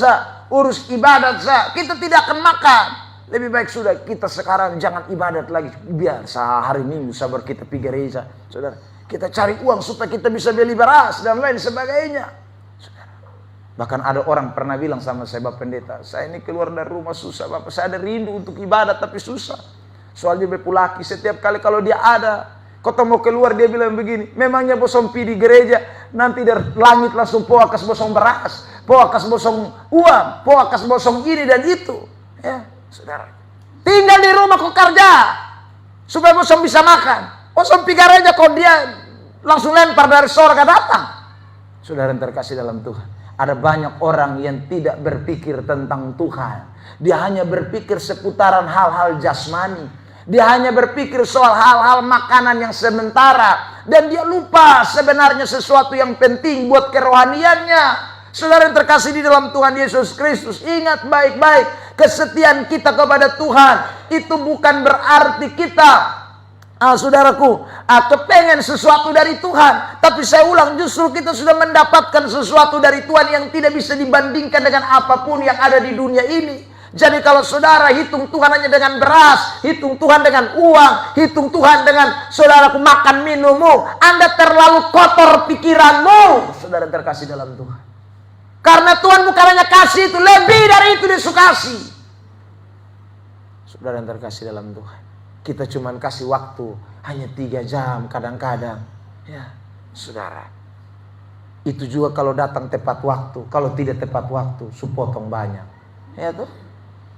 urus ibadat kita tidak akan makan. Lebih baik sudah kita sekarang jangan ibadat lagi. Biasa hari Minggu sabar kita pergi gereja. Saudara, kita cari uang supaya kita bisa beli beras dan lain sebagainya. Saudara, bahkan ada orang pernah bilang sama saya, Bapak Pendeta, saya ini keluar dari rumah susah Bapak. Saya ada rindu untuk ibadat tapi susah. Soalnya bepulaki setiap kali kalau dia ada, kota mau keluar dia bilang begini, memangnya bosong pi di gereja, nanti dari langit langsung poakas bosong beras, poakas bosong uang, poakas bosong ini dan itu. Ya, saudara, tinggal di rumah kok kerja supaya bosong bisa makan. Bosong pi gereja kok dia langsung lempar dari sorga datang. Saudara yang terkasih dalam Tuhan, ada banyak orang yang tidak berpikir tentang Tuhan. Dia hanya berpikir seputaran hal-hal jasmani. Dia hanya berpikir soal hal-hal makanan yang sementara. Dan dia lupa sebenarnya sesuatu yang penting buat kerohaniannya. Saudara yang terkasih di dalam Tuhan Yesus Kristus, ingat baik-baik, kesetiaan kita kepada Tuhan itu bukan berarti kita saudaraku kepengen sesuatu dari Tuhan. Tapi saya ulang, justru kita sudah mendapatkan sesuatu dari Tuhan yang tidak bisa dibandingkan dengan apapun yang ada di dunia ini. Jadi kalau saudara hitung Tuhan hanya dengan beras, hitung Tuhan dengan uang, hitung Tuhan dengan saudaraku makan minummu, Anda terlalu kotor pikiranmu. Saudara terkasih dalam Tuhan, karena Tuhan bukan hanya kasih, itu lebih dari itu dia suka kasih. Saudara yang terkasih dalam Tuhan, kita cuma kasih waktu hanya 3 jam kadang-kadang. Ya, saudara, itu juga kalau datang tepat waktu. Kalau tidak tepat waktu, supotong banyak. Ya tuh,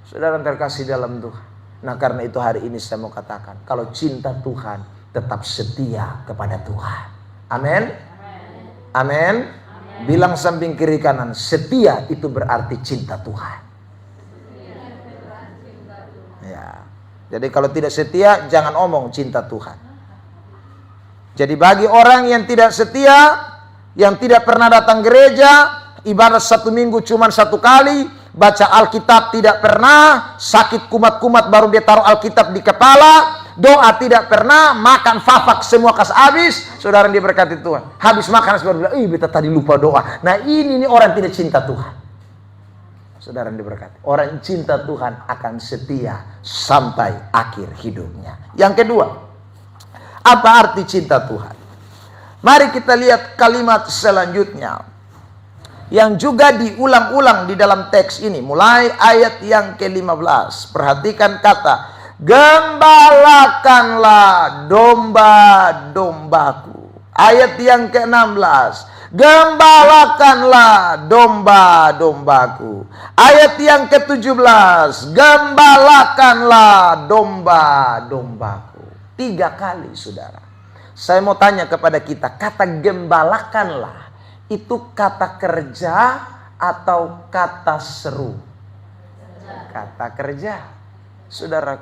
saudara yang terkasih dalam Tuhan. Nah karena itu hari ini saya mau katakan, kalau cinta Tuhan, tetap setia kepada Tuhan. Amin. Amin. Bilang samping kiri kanan, setia itu berarti cinta Tuhan. Ya. Jadi kalau tidak setia, jangan omong cinta Tuhan. Jadi bagi orang yang tidak setia, yang tidak pernah datang gereja, ibadah 1 minggu cuma 1 kali, baca Alkitab tidak pernah, sakit kumat-kumat baru dia taruh Alkitab di kepala, doa tidak pernah, makan fafak semua kas habis, saudara yang diberkati Tuhan. Habis makan baru bilang, beta tadi lupa doa. Nah ini orang tidak cinta Tuhan. Saudara yang diberkati, orang yang cinta Tuhan akan setia sampai akhir hidupnya. Yang kedua, apa arti cinta Tuhan? Mari kita lihat kalimat selanjutnya yang juga diulang-ulang di dalam teks ini, mulai ayat yang ke-15. Perhatikan kata, gembalakanlah domba-dombaku. Ayat yang ke-16, gembalakanlah domba-dombaku. Ayat yang ke-17, gembalakanlah domba-dombaku. 3 kali, saudara. Saya mau tanya kepada kita, kata gembalakanlah itu kata kerja atau kata seru? Kata kerja. Saudara,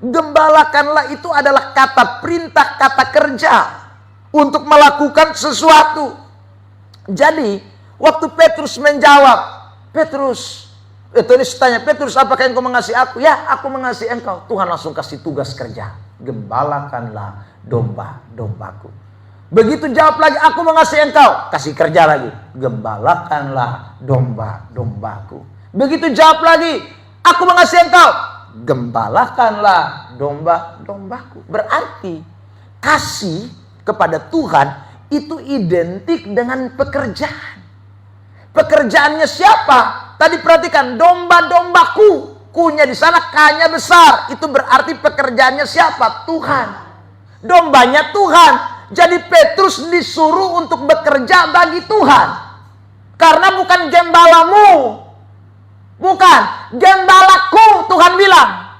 gembalakanlah itu adalah kata perintah, kata kerja untuk melakukan sesuatu. Jadi, waktu Petrus menjawab, Petrus tanya, Petrus, apakah engkau mengasihi aku? Ya, aku mengasihi engkau. Tuhan langsung kasih tugas kerja. Gembalakanlah domba-dombaku. Begitu jawab lagi, aku mengasihi engkau, kasih kerja lagi, gembalakanlah domba-dombaku. Begitu jawab lagi, aku mengasihi engkau, gembalakanlah domba-dombaku. Berarti kasih kepada Tuhan itu identik dengan pekerjaan. Pekerjaannya siapa? Tadi perhatikan, domba-dombaku. Kunya di sana, K-nya besar. Itu berarti pekerjaannya siapa? Tuhan. Dombanya Tuhan. Jadi Petrus disuruh untuk bekerja bagi Tuhan. Karena bukan gembalamu. Bukan. Gembalaku, Tuhan bilang.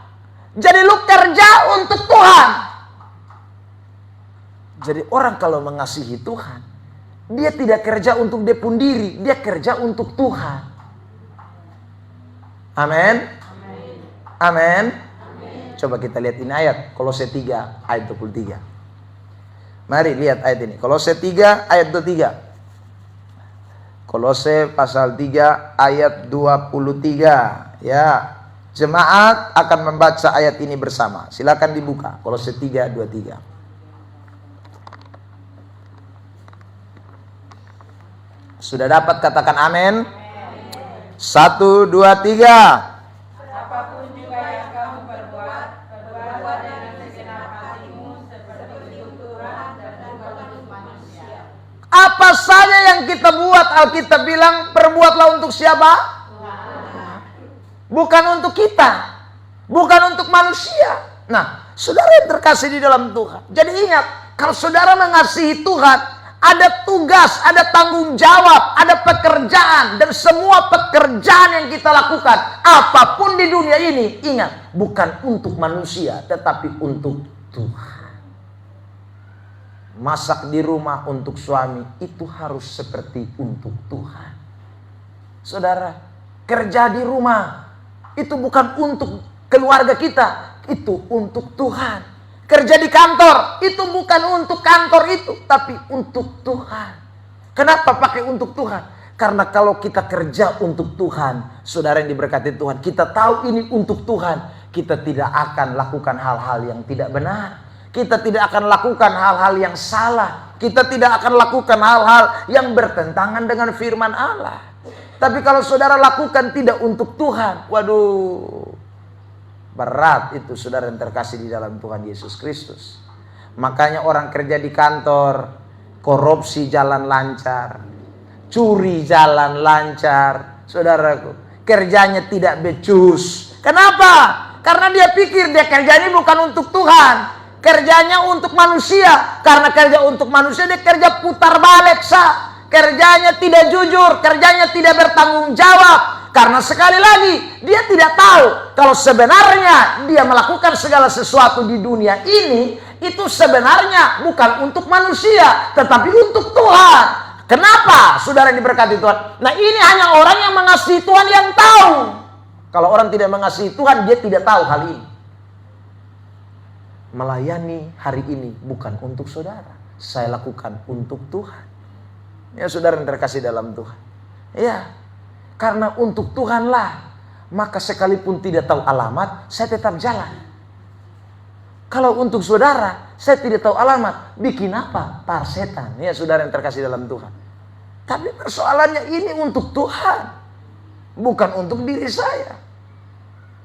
Jadi lu kerja untuk Tuhan. Jadi orang kalau mengasihi Tuhan, dia tidak kerja untuk dia pun diri. Dia kerja untuk Tuhan. Amin. Amin. Coba kita lihat ini ayat. Kolose 3 ayat 23. Mari lihat ayat ini. Kolose 3 ayat 23. Kolose pasal 3 ayat 23. Ya, jemaat akan membaca ayat ini bersama. Silakan dibuka. Kolose 3 23. Sudah dapat, katakan amin. 1 2 3. Apapun juga yang kamu Apa saja yang kita buat, Alkitab bilang perbuatlah untuk siapa? Bukan untuk kita, bukan untuk manusia. Nah, saudara yang terkasih di dalam Tuhan, jadi ingat, kalau saudara mengasihi Tuhan, ada tugas, ada tanggung jawab, ada pekerjaan, dan semua pekerjaan yang kita lakukan, apapun di dunia ini, ingat, bukan untuk manusia, tetapi untuk Tuhan. Masak di rumah untuk suami, itu harus seperti untuk Tuhan. Saudara, kerja di rumah, itu bukan untuk keluarga kita, itu untuk Tuhan. Kerja di kantor, itu bukan untuk kantor itu, tapi untuk Tuhan. Kenapa pakai untuk Tuhan? Karena kalau kita kerja untuk Tuhan, saudara yang diberkati Tuhan, kita tahu ini untuk Tuhan, kita tidak akan lakukan hal-hal yang tidak benar. Kita tidak akan lakukan hal-hal yang salah. Kita tidak akan lakukan hal-hal yang bertentangan dengan firman Allah. Tapi kalau saudara lakukan tidak untuk Tuhan, waduh, berat itu saudara yang terkasih di dalam Tuhan Yesus Kristus. Makanya orang kerja di kantor, korupsi jalan lancar, curi jalan lancar, saudaraku, kerjanya tidak becus. Kenapa? Karena dia pikir dia kerja ini bukan untuk Tuhan, kerjanya untuk manusia. Karena kerja untuk manusia, dia kerja putar balik, kerjanya tidak jujur, kerjanya tidak bertanggung jawab. Karena sekali lagi, dia tidak tahu kalau sebenarnya dia melakukan segala sesuatu di dunia ini, itu sebenarnya bukan untuk manusia, tetapi untuk Tuhan. Kenapa? Saudara yang diberkati Tuhan. Nah, ini hanya orang yang mengasihi Tuhan yang tahu. Kalau orang tidak mengasihi Tuhan, dia tidak tahu hal ini. Melayani hari ini bukan untuk saudara, saya lakukan untuk Tuhan. Ya, saudara yang terkasih dalam Tuhan. Ya, karena untuk Tuhanlah, maka sekalipun tidak tahu alamat, saya tetap jalan. Kalau untuk saudara, saya tidak tahu alamat, bikin apa? Parsetan. Ya, saudara yang terkasih dalam Tuhan. Tapi persoalannya ini untuk Tuhan, bukan untuk diri saya.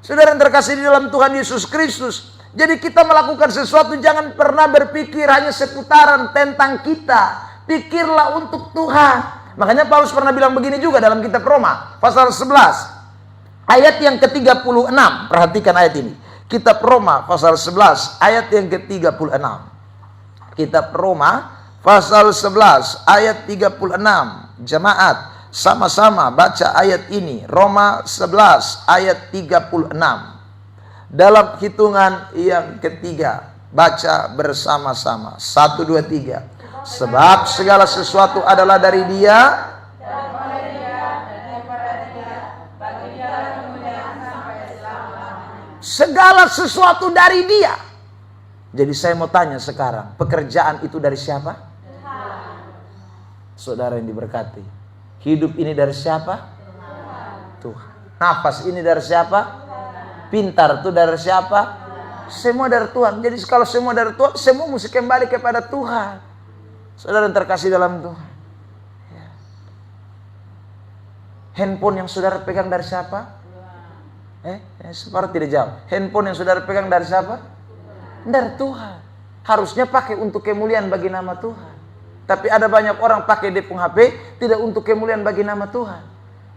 Saudara yang terkasih di dalam Tuhan Yesus Kristus. Jadi kita melakukan sesuatu, jangan pernah berpikir hanya seputaran tentang kita. Pikirlah untuk Tuhan. Makanya Paulus pernah bilang begini juga dalam kitab Roma pasal 11 ayat yang ke-36. Perhatikan ayat ini. Kitab Roma pasal 11 ayat yang ke-36. Kitab Roma pasal 11 ayat 36. Jemaat, sama-sama baca ayat ini. Roma 11 ayat 36. Dalam hitungan yang ketiga, baca bersama-sama. 1, 2, 3. Sebab segala sesuatu adalah dari Dia, segala sesuatu dari Dia. Jadi saya mau tanya sekarang, pekerjaan itu dari siapa? Saudara yang diberkati, hidup ini dari siapa? Tuhan. Nafas ini dari siapa? Pintar itu dari siapa? Semua dari Tuhan. Jadi kalau semua dari Tuhan, semua mesti kembali kepada Tuhan. Saudara yang terkasih dalam Tuhan. Ya. Handphone yang saudara pegang dari siapa? Separuh tidak jawab. Handphone yang saudara pegang dari siapa? Dari Tuhan. Harusnya pakai untuk kemuliaan bagi nama Tuhan. Tapi ada banyak orang pakai depung HP tidak untuk kemuliaan bagi nama Tuhan.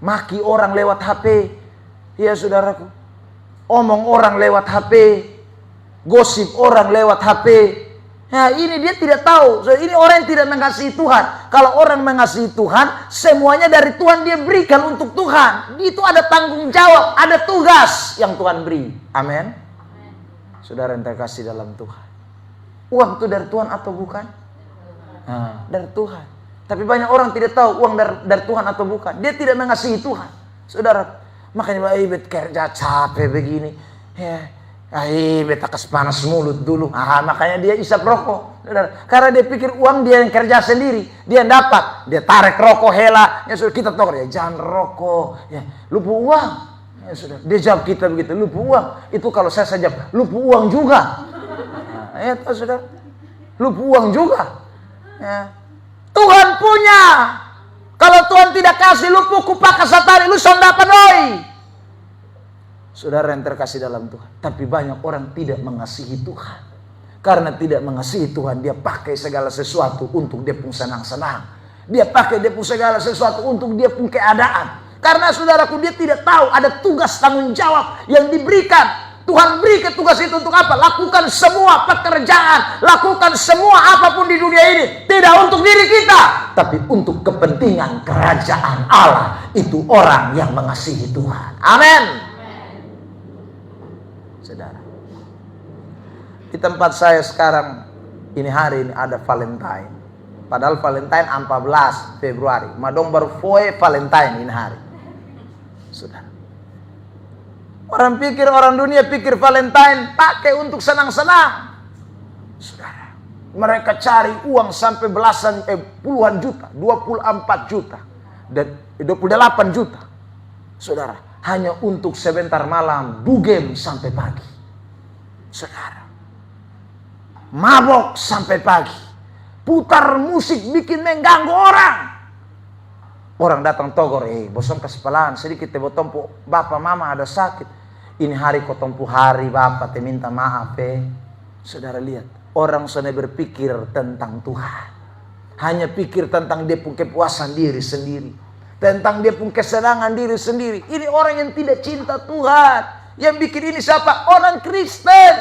Maki orang lewat HP. Ya saudaraku. Omong orang lewat HP, gosip orang lewat HP. Nah, ini dia tidak tahu. Ini orang yang tidak mengasihi Tuhan. Kalau orang mengasihi Tuhan, semuanya dari Tuhan dia berikan untuk Tuhan. Itu ada tanggung jawab, ada tugas yang Tuhan beri. Amin. Saudara yang terkasih dalam Tuhan. Uang itu dari Tuhan atau bukan? Nah, dari Tuhan. Tapi banyak orang tidak tahu uang dari Tuhan atau bukan. Dia tidak mengasihi Tuhan. Saudara, makanya ibet kerja capek begini. Ya, ibet akas panas mulut dulu. Makanya dia isap rokok. Saudara, karena dia pikir uang dia yang kerja sendiri, dia yang dapat. Dia tarik rokok hela. Ya sudah, kita tahu ya, jangan rokok. Ya, lupa uang. Ya sudah, dia jawab kita begitu, lupa uang. Itu kalau saya jawab, lupa uang juga. Ya tahu saudara, lupa uang juga. Ya. Tuhan punya. Kalau Tuhan tidak kasih, lu puku pakasatari, lu sondapan doi. Saudara yang terkasih dalam Tuhan. Tapi banyak orang tidak mengasihi Tuhan. Karena tidak mengasihi Tuhan, dia pakai segala sesuatu untuk dia pun senang-senang. Dia pakai dia pun segala sesuatu untuk dia pun keadaan. Karena saudaraku, dia tidak tahu ada tugas tanggung jawab yang diberikan. Tuhan berikan tugas itu untuk apa? Lakukan semua pekerjaan, lakukan semua apapun di dunia ini. Tidak untuk diri kita, tapi untuk kepentingan kerajaan Allah. Itu orang yang mengasihi Tuhan. Amin. Saudara, di tempat saya sekarang, ini hari ini ada Valentine. Padahal Valentine 14 Februari. Madong baru foe Valentine ini hari. Saudara, orang pikir, orang dunia pikir Valentine pakai untuk senang-senang. Saudara, mereka cari uang sampai puluhan juta, 24 juta dan 28 juta. Saudara, hanya untuk sebentar malam bugem sampai pagi. Saudara, mabok sampai pagi. Putar musik bikin mengganggu orang. Orang datang togor, bosan kesepalaan sedikit botompo, bapak mama ada sakit. Ini hari kotompu hari bapak te minta maaf. Saudara lihat, orang sana berpikir tentang Tuhan. Hanya pikir tentang dia pun kepuasan diri sendiri. Tentang dia pun kesenangan diri sendiri. Ini orang yang tidak cinta Tuhan. Yang bikin ini siapa? Orang Kristen.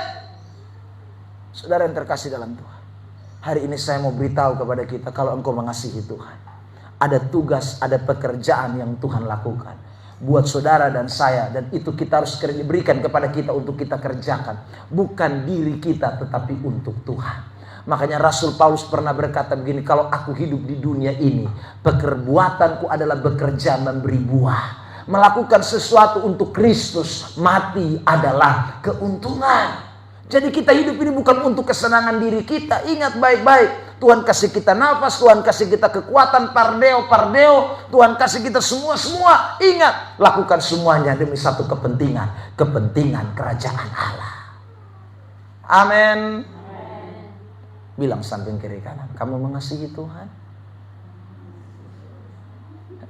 Saudara yang terkasih dalam Tuhan, hari ini saya mau beritahu kepada kita, kalau engkau mengasihi Tuhan, ada tugas, ada pekerjaan yang Tuhan lakukan buat saudara dan saya, dan itu kita harus berikan kepada kita untuk kita kerjakan, bukan diri kita tetapi untuk Tuhan. Makanya Rasul Paulus pernah berkata begini, kalau aku hidup di dunia ini, perbuatanku adalah bekerja memberi buah, melakukan sesuatu untuk Kristus, mati adalah keuntungan. Jadi kita hidup ini bukan untuk kesenangan diri kita. Ingat baik-baik, Tuhan kasih kita nafas, Tuhan kasih kita kekuatan, pardeo. Tuhan kasih kita semua. Ingat, lakukan semuanya demi satu kepentingan. Kepentingan kerajaan Allah. Amin. Bilang samping kiri kanan, kamu mengasihi Tuhan?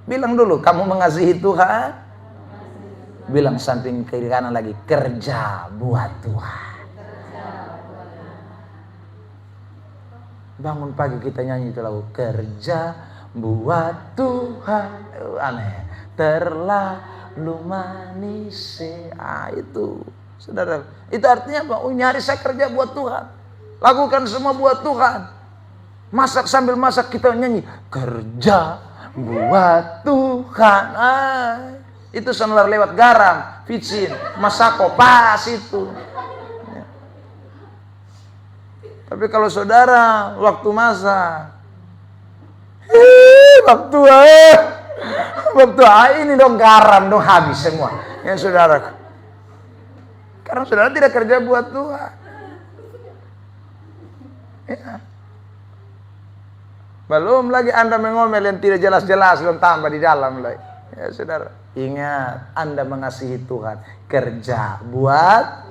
Bilang dulu, kamu mengasihi Tuhan? Bilang samping kiri kanan lagi, kerja buat Tuhan. Bangun pagi kita nyanyi itu lagu, kerja buat Tuhan. Aneh, terlalu manis. Itu saudara, itu artinya apa? Nyari saya kerja buat Tuhan, lakukan semua buat Tuhan. Masak sambil masak kita nyanyi, kerja buat Tuhan. Itu sonar lewat garam, vicin, masako, pas itu. Tapi kalau saudara waktu masak, waktu ini dong garam dong habis semua. Ya saudara, karena saudara tidak kerja buat Tuhan. Ya. Belum lagi Anda mengomel yang tidak jelas-jelas, belum tambah di dalam lagi. Ya saudara, ingat, Anda mengasihi Tuhan, kerja buat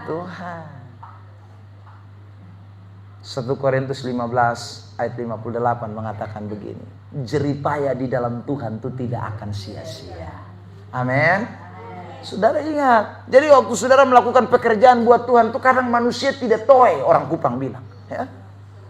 Tuhan. 1 Korintus 15 ayat 58 mengatakan begini, jeripaya di dalam Tuhan itu tidak akan sia-sia. Amin. Saudara ingat, jadi waktu saudara melakukan pekerjaan buat Tuhan itu kadang manusia tidak toe, orang Kupang bilang, ya.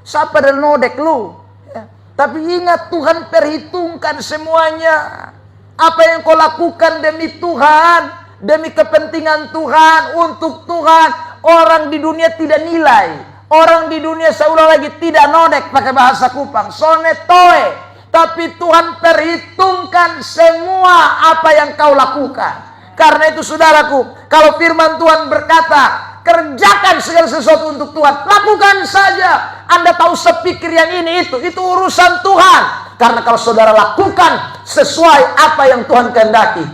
Siapa dan nodek lu, ya. Tapi ingat, Tuhan perhitungkan semuanya. Apa yang kau lakukan demi Tuhan, demi kepentingan Tuhan, untuk Tuhan. Orang di dunia tidak nilai. Orang di dunia seulah lagi tidak nodek, pakai bahasa Kupang, sonet toe. Tapi Tuhan perhitungkan semua apa yang kau lakukan. Karena itu saudaraku, kalau firman Tuhan berkata, kerjakan segala sesuatu untuk Tuhan, lakukan saja. Anda tahu sepikir yang ini itu urusan Tuhan. Karena kalau saudara lakukan sesuai apa yang Tuhan kehendaki,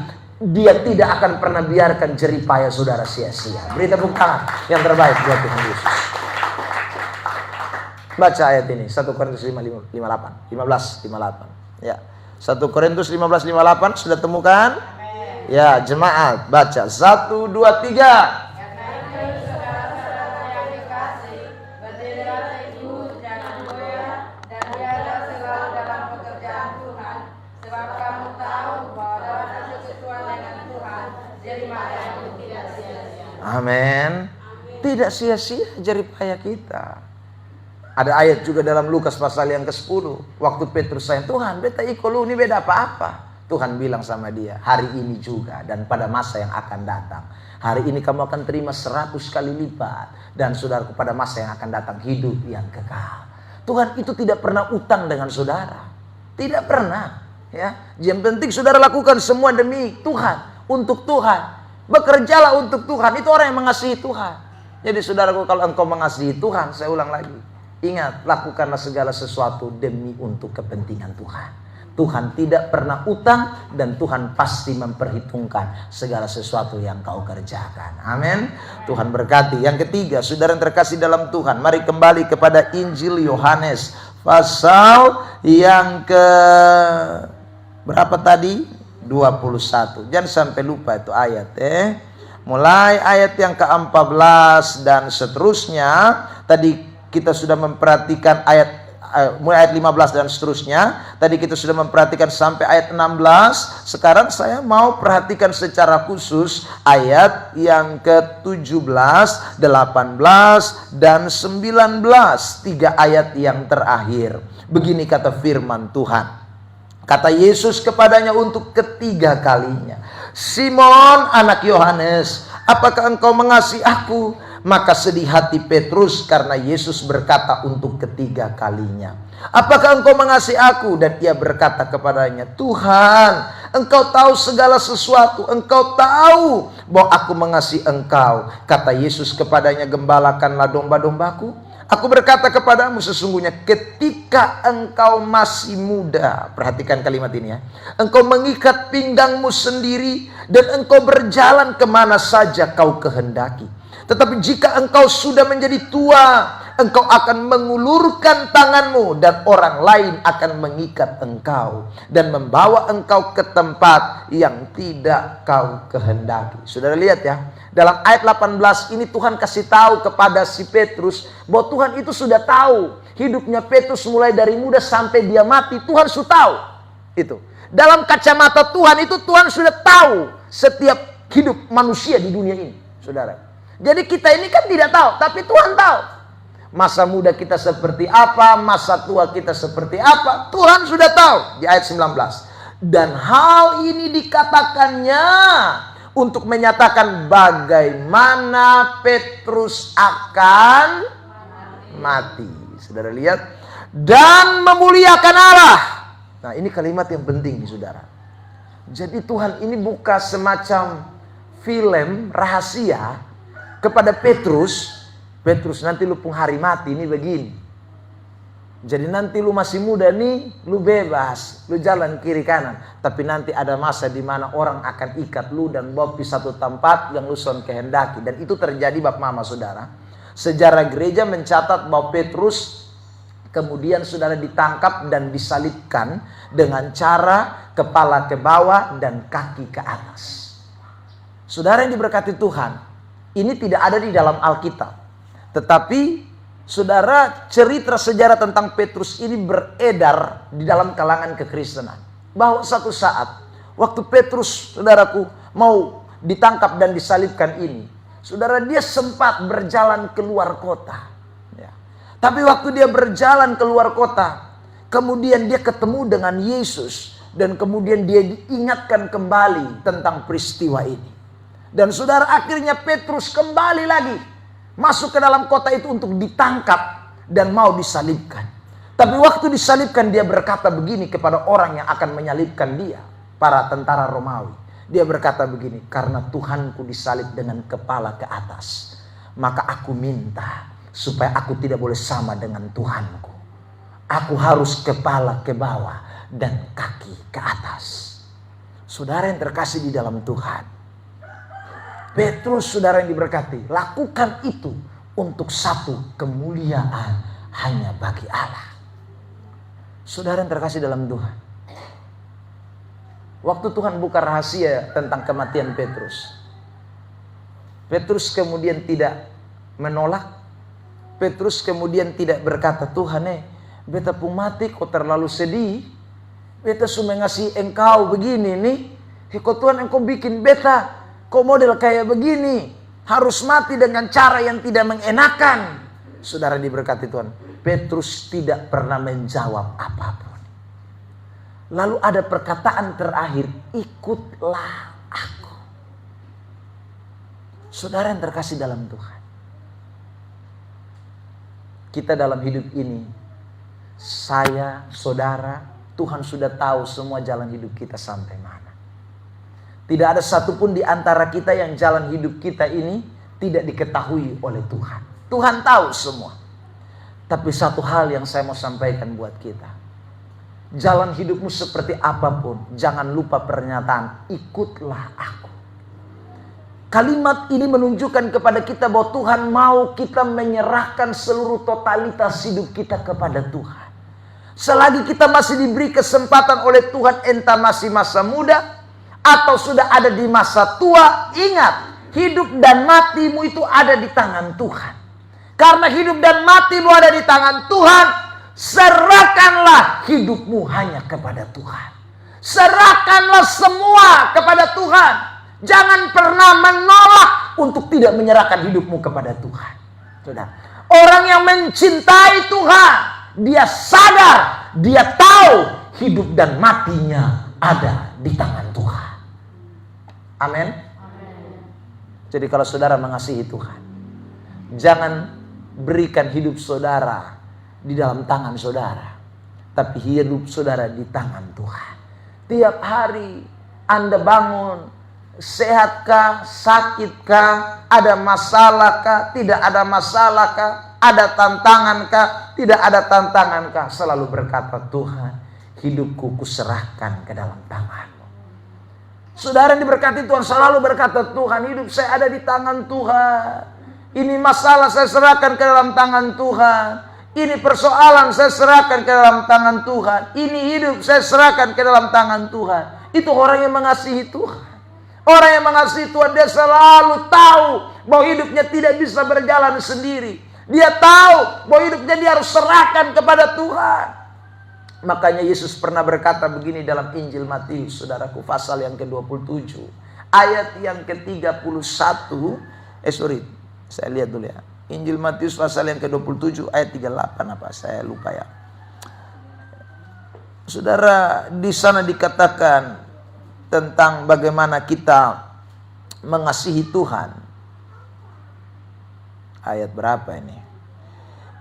Dia tidak akan pernah biarkan jeripaya saudara sia-sia. Beri tepuk tangan yang terbaik buat Tuhan Yesus. Baca ayat ini, 1 Korintus 15:58. Ya. 1 Korintus 15:58 sudah temukan? Ya, jemaat baca 1, 2, 3. Amin. Tidak sia-sia jeripaya kita. Ada ayat juga dalam Lukas pasal yang ke-10. Waktu Petrus sayang, Tuhan beta iko lu ini beda apa-apa. Tuhan bilang sama dia, hari ini juga dan pada masa yang akan datang. Hari ini kamu akan terima 100 kali lipat. Dan saudaraku, pada masa yang akan datang hidup yang kekal. Tuhan itu tidak pernah utang dengan saudara. Tidak pernah. Ya. Yang penting saudara lakukan semua demi Tuhan. Untuk Tuhan. Bekerjalah untuk Tuhan. Itu orang yang mengasihi Tuhan. Jadi saudaraku, kalau engkau mengasihi Tuhan, saya ulang lagi. Ingat, lakukanlah segala sesuatu demi untuk kepentingan Tuhan. Tuhan tidak pernah utang dan Tuhan pasti memperhitungkan segala sesuatu yang kau kerjakan. Amin. Tuhan berkati. Yang ketiga, saudara yang terkasih dalam Tuhan, mari kembali kepada Injil Yohanes pasal yang ke berapa tadi? 21. Jangan sampai lupa itu ayat mulai ayat yang ke-14 dan seterusnya. Tadi kita sudah memperhatikan mulai ayat 15 dan seterusnya. Tadi kita sudah memperhatikan sampai ayat 16. Sekarang saya mau perhatikan secara khusus ayat yang ke-17, 18, dan 19. 3 ayat yang terakhir. Begini kata firman Tuhan. Kata Yesus kepadanya untuk ketiga kalinya, Simon anak Yohanes, apakah engkau mengasihi aku? Maka sedih hati Petrus karena Yesus berkata untuk ketiga kalinya, apakah engkau mengasihi aku? Dan ia berkata kepadanya, Tuhan, engkau tahu segala sesuatu, engkau tahu bahwa aku mengasihi engkau. Kata Yesus kepadanya, gembalakanlah domba-dombaku. Aku berkata kepadamu sesungguhnya ketika engkau masih muda, perhatikan kalimat ini ya, engkau mengikat pinggangmu sendiri dan engkau berjalan kemana saja kau kehendaki. Tetapi jika engkau sudah menjadi tua, engkau akan mengulurkan tanganmu dan orang lain akan mengikat engkau dan membawa engkau ke tempat yang tidak kau kehendaki. Saudara lihat ya, dalam ayat 18 ini Tuhan kasih tahu kepada si Petrus bahwa Tuhan itu sudah tahu hidupnya Petrus mulai dari muda sampai dia mati. Tuhan sudah tahu itu. Dalam kacamata Tuhan itu Tuhan sudah tahu setiap hidup manusia di dunia ini, saudara. Jadi kita ini kan tidak tahu, tapi Tuhan tahu. Masa muda kita seperti apa, masa tua kita seperti apa, Tuhan sudah tahu di ayat 19. Dan hal ini dikatakannya untuk menyatakan bagaimana Petrus akan mati. Saudara lihat, dan memuliakan Allah. Nah, ini kalimat yang penting nih, saudara. Jadi Tuhan ini buka semacam film rahasia kepada Petrus. Petrus, nanti lu pun hari mati ini begini. Jadi nanti lu masih muda nih, lu bebas, lu jalan kiri kanan. Tapi nanti ada masa di mana orang akan ikat lu dan bawa di satu tempat yang lu son kehendaki. Dan itu terjadi bab mama saudara. Sejarah gereja mencatat bahwa Petrus kemudian saudara ditangkap dan disalibkan dengan cara kepala ke bawah dan kaki ke atas. Saudara yang diberkati Tuhan, ini tidak ada di dalam Alkitab. Tetapi saudara, cerita sejarah tentang Petrus ini beredar di dalam kalangan kekristenan. Bahwa satu saat waktu Petrus, saudaraku, mau ditangkap dan disalibkan ini, saudara, dia sempat berjalan keluar kota ya. Tapi waktu dia berjalan keluar kota, kemudian dia ketemu dengan Yesus. Dan kemudian dia diingatkan kembali tentang peristiwa ini. Dan saudara, akhirnya Petrus kembali lagi masuk ke dalam kota itu untuk ditangkap dan mau disalibkan. Tapi waktu disalibkan dia berkata begini kepada orang yang akan menyalibkan dia, para tentara Romawi. Dia berkata begini, karena Tuhanku disalib dengan kepala ke atas, maka aku minta supaya aku tidak boleh sama dengan Tuhanku. Aku harus kepala ke bawah dan kaki ke atas. Saudara yang terkasih di dalam Tuhan, Petrus, saudara yang diberkati, lakukan itu untuk satu kemuliaan hanya bagi Allah. Saudara yang terkasih dalam Tuhan, waktu Tuhan buka rahasia tentang kematian Petrus, Petrus kemudian tidak menolak. Petrus kemudian tidak berkata, Tuhan beta pun mati kok terlalu sedih. Beta cuma ngasih engkau begini nih. Kok Tuhan engkau bikin beta kok model kayak begini, harus mati dengan cara yang tidak mengenakan. Saudara diberkati Tuhan. Petrus tidak pernah menjawab apapun. Lalu ada perkataan terakhir, ikutlah aku. Saudara yang terkasih dalam Tuhan. Kita dalam hidup ini, saya, saudara, Tuhan sudah tahu semua jalan hidup kita sampai mana. Tidak ada satupun di antara kita yang jalan hidup kita ini tidak diketahui oleh Tuhan. Tuhan tahu semua. Tapi satu hal yang saya mau sampaikan buat kita. Jalan hidupmu seperti apapun, jangan lupa pernyataan, ikutlah aku. Kalimat ini menunjukkan kepada kita bahwa Tuhan mau kita menyerahkan seluruh totalitas hidup kita kepada Tuhan. Selagi kita masih diberi kesempatan oleh Tuhan, entah masih masa muda atau sudah ada di masa tua, ingat, hidup dan matimu itu ada di tangan Tuhan. Karena hidup dan matimu ada di tangan Tuhan, serahkanlah hidupmu hanya kepada Tuhan. Serahkanlah semua kepada Tuhan. Jangan pernah menolak untuk tidak menyerahkan hidupmu kepada Tuhan. Saudara, orang yang mencintai Tuhan, dia sadar, dia tahu hidup dan matinya ada di tangan Tuhan. Amin. Jadi kalau saudara mengasihi Tuhan, jangan berikan hidup saudara di dalam tangan saudara, tapi hidup saudara di tangan Tuhan. Tiap hari Anda bangun, sehatkah, sakitkah, ada masalahkah, tidak ada masalahkah, ada tantangankah, tidak ada tantangankah, selalu berkata, Tuhan, hidupku kuserahkan ke dalam tangan-Mu. Saudara diberkati Tuhan, selalu berkata, Tuhan, hidup saya ada di tangan Tuhan. Ini masalah saya serahkan ke dalam tangan Tuhan. Ini persoalan saya serahkan ke dalam tangan Tuhan. Ini hidup saya serahkan ke dalam tangan Tuhan. Itu orang yang mengasihi Tuhan. Orang yang mengasihi Tuhan, dia selalu tahu bahwa hidupnya tidak bisa berjalan sendiri. Dia tahu bahwa hidupnya dia harus serahkan kepada Tuhan. Makanya Yesus pernah berkata begini dalam Injil Matius, saudaraku, pasal yang ke-27, ayat yang ke-31. Saya lihat dulu ya. Injil Matius pasal yang ke-27 ayat 38 apa? Saya lupa ya. Saudara, di sana dikatakan tentang bagaimana kita mengasihi Tuhan. Ayat berapa ini?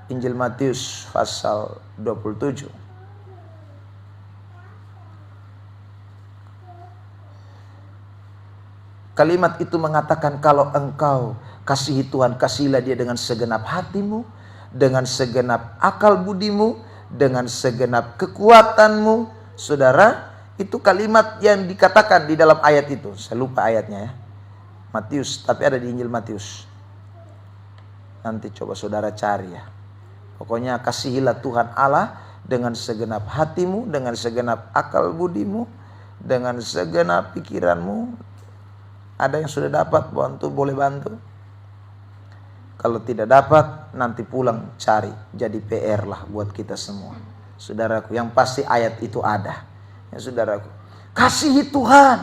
Injil Matius pasal 27. Kalimat itu mengatakan, kalau engkau kasihi Tuhan, kasihilah dia dengan segenap hatimu, dengan segenap akal budimu, dengan segenap kekuatanmu. Saudara, itu kalimat yang dikatakan di dalam ayat itu. Saya lupa ayatnya ya. Matius, tapi ada di Injil Matius. Nanti coba saudara cari ya. Pokoknya kasihilah Tuhan Allah dengan segenap hatimu, dengan segenap akal budimu, dengan segenap pikiranmu. Ada yang sudah dapat, bantu, boleh bantu. Kalau tidak dapat, nanti pulang cari. Jadi PR lah buat kita semua. Saudaraku, yang pasti ayat itu ada. Ya saudaraku, kasihi Tuhan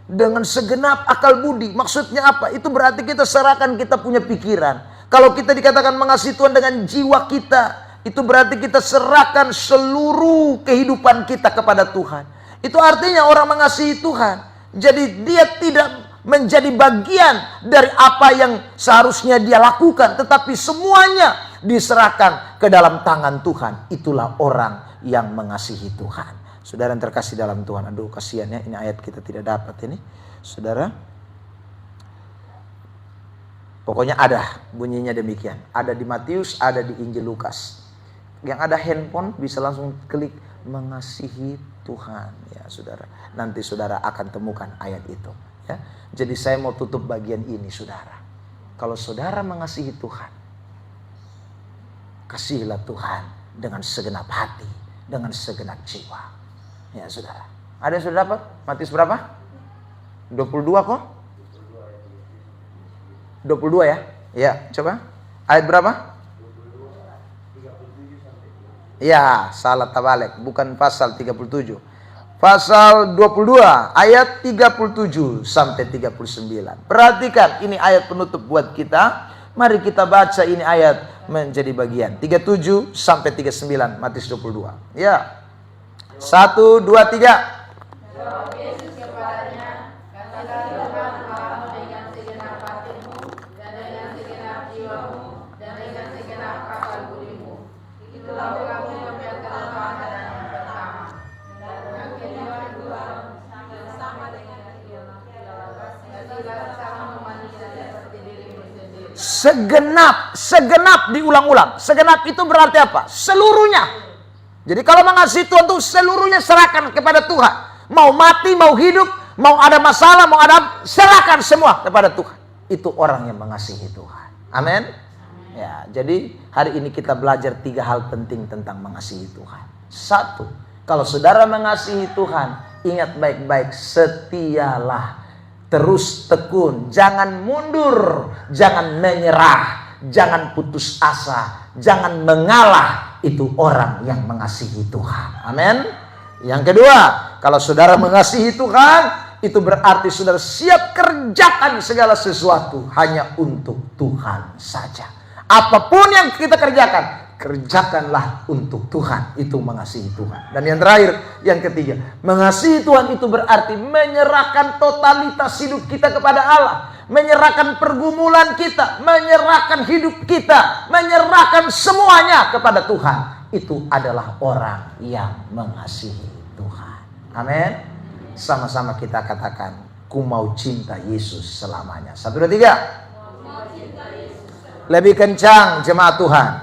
dengan segenap akal budi. Maksudnya apa? Itu berarti kita serahkan kita punya pikiran. Kalau kita dikatakan mengasihi Tuhan dengan jiwa kita, itu berarti kita serahkan seluruh kehidupan kita kepada Tuhan. Itu artinya orang mengasihi Tuhan. Jadi dia tidak menjadi bagian dari apa yang seharusnya dia lakukan, tetapi semuanya diserahkan ke dalam tangan Tuhan. Itulah orang yang mengasihi Tuhan. Saudara yang terkasih dalam Tuhan, aduh kasihan ya, ini ayat kita tidak dapat ini. Saudara, pokoknya ada bunyinya demikian. Ada di Matius, ada di Injil Lukas. Yang ada handphone bisa langsung klik mengasihi Tuhan ya saudara. Nanti saudara akan temukan ayat itu ya. Jadi saya mau tutup bagian ini saudara. Kalau saudara mengasihi Tuhan, kasihilah Tuhan dengan segenap hati, dengan segenap jiwa. Ya saudara. Ada yang sudah dapat? Matius berapa? 22 kok? 22 ya? Ya, coba. Ayat berapa? Ya, salah tabalik. Bukan pasal 37. Pasal 22 ayat 37 sampai 39. Perhatikan, ini ayat penutup buat kita. Mari kita baca ini ayat menjadi bagian. 37 sampai 39 Matius 22. Ya. 1, 2, 3. Jawab Yesus kepadanya, kasihilah Tuhanmu dengan segenap hatimu, dan dengan segenap jiwamu, dan dengan segenap akal budimu. Itulah kamu membiarkan Tuhan yang pertama. Yang kedua, sama dengan ialah kasihilah sesama manusia seperti dirimu sendiri. Segenap diulang-ulang. Segenap itu berarti apa? Seluruhnya. Jadi kalau mengasihi Tuhan itu seluruhnya serahkan kepada Tuhan. Mau mati, mau hidup, mau ada masalah, mau ada, serahkan semua kepada Tuhan. Itu orang yang mengasihi Tuhan. Amin. Ya, jadi hari ini kita belajar 3 hal penting tentang mengasihi Tuhan. 1, kalau saudara mengasihi Tuhan, ingat baik-baik, setialah, terus tekun, jangan mundur, jangan menyerah, jangan putus asa, jangan mengalah. Itu orang yang mengasihi Tuhan. Amin. Yang kedua, kalau saudara mengasihi Tuhan, itu berarti saudara siap kerjakan segala sesuatu hanya untuk Tuhan saja. Apapun yang kita kerjakan, kerjakanlah untuk Tuhan. Itu mengasihi Tuhan. Dan yang terakhir, yang ketiga, mengasihi Tuhan itu berarti menyerahkan totalitas hidup kita kepada Allah. Menyerahkan pergumulan kita, menyerahkan hidup kita, menyerahkan semuanya kepada Tuhan. Itu adalah orang yang mengasihi Tuhan. Amin. Sama-sama kita katakan, ku mau cinta Yesus selamanya. 1, 2, 3. Lebih kencang jemaat Tuhan.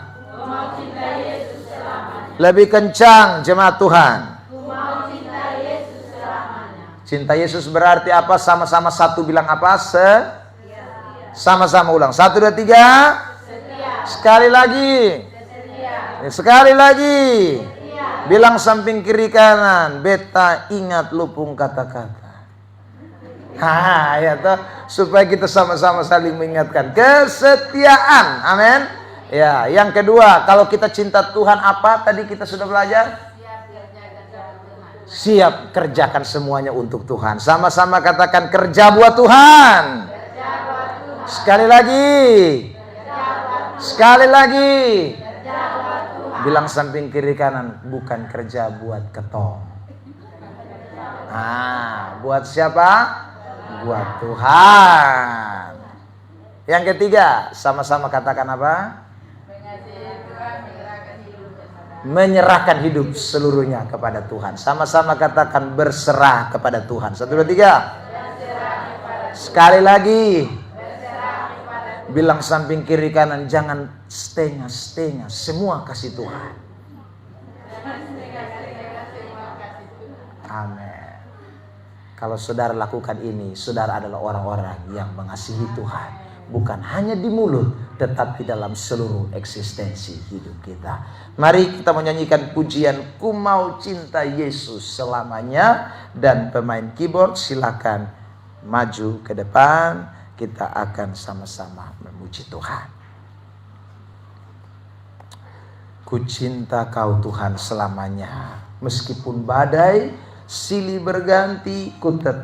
Lebih kencang jemaat Tuhan. Cinta Yesus berarti apa? Sama-sama satu bilang apa? Sama-sama ulang. 1, 2, 3. Sekali lagi. Sekali lagi. Bilang samping kiri kanan. Beta ingat lupung kata-kata. Ya toh, supaya kita sama-sama saling mengingatkan kesetiaan. Amin. Ya, yang kedua, kalau kita cinta Tuhan apa? Tadi kita sudah belajar. Siap kerjakan semuanya untuk Tuhan. Sama-sama katakan kerja buat Tuhan. Sekali lagi. Sekali lagi. Bilang samping kiri kanan, bukan kerja buat ketong. Buat siapa? Buat Tuhan. Yang ketiga, sama-sama katakan apa? Menyerahkan hidup seluruhnya kepada Tuhan. Sama-sama katakan berserah kepada Tuhan. 1, 2, 3. Sekali lagi. Bilang samping kiri kanan, jangan setengah-setengah, semua kasih Tuhan. Amin. Kalau saudara lakukan ini, saudara adalah orang-orang yang mengasihi Tuhan. Bukan hanya di mulut, tetapi dalam seluruh eksistensi hidup kita. Mari kita menyanyikan pujian Ku Mau Cinta Yesus Selamanya. Dan pemain keyboard silakan maju ke depan. Kita akan sama-sama memuji Tuhan. Ku cinta Kau Tuhan selamanya. Meskipun badai silih berganti, ku tetap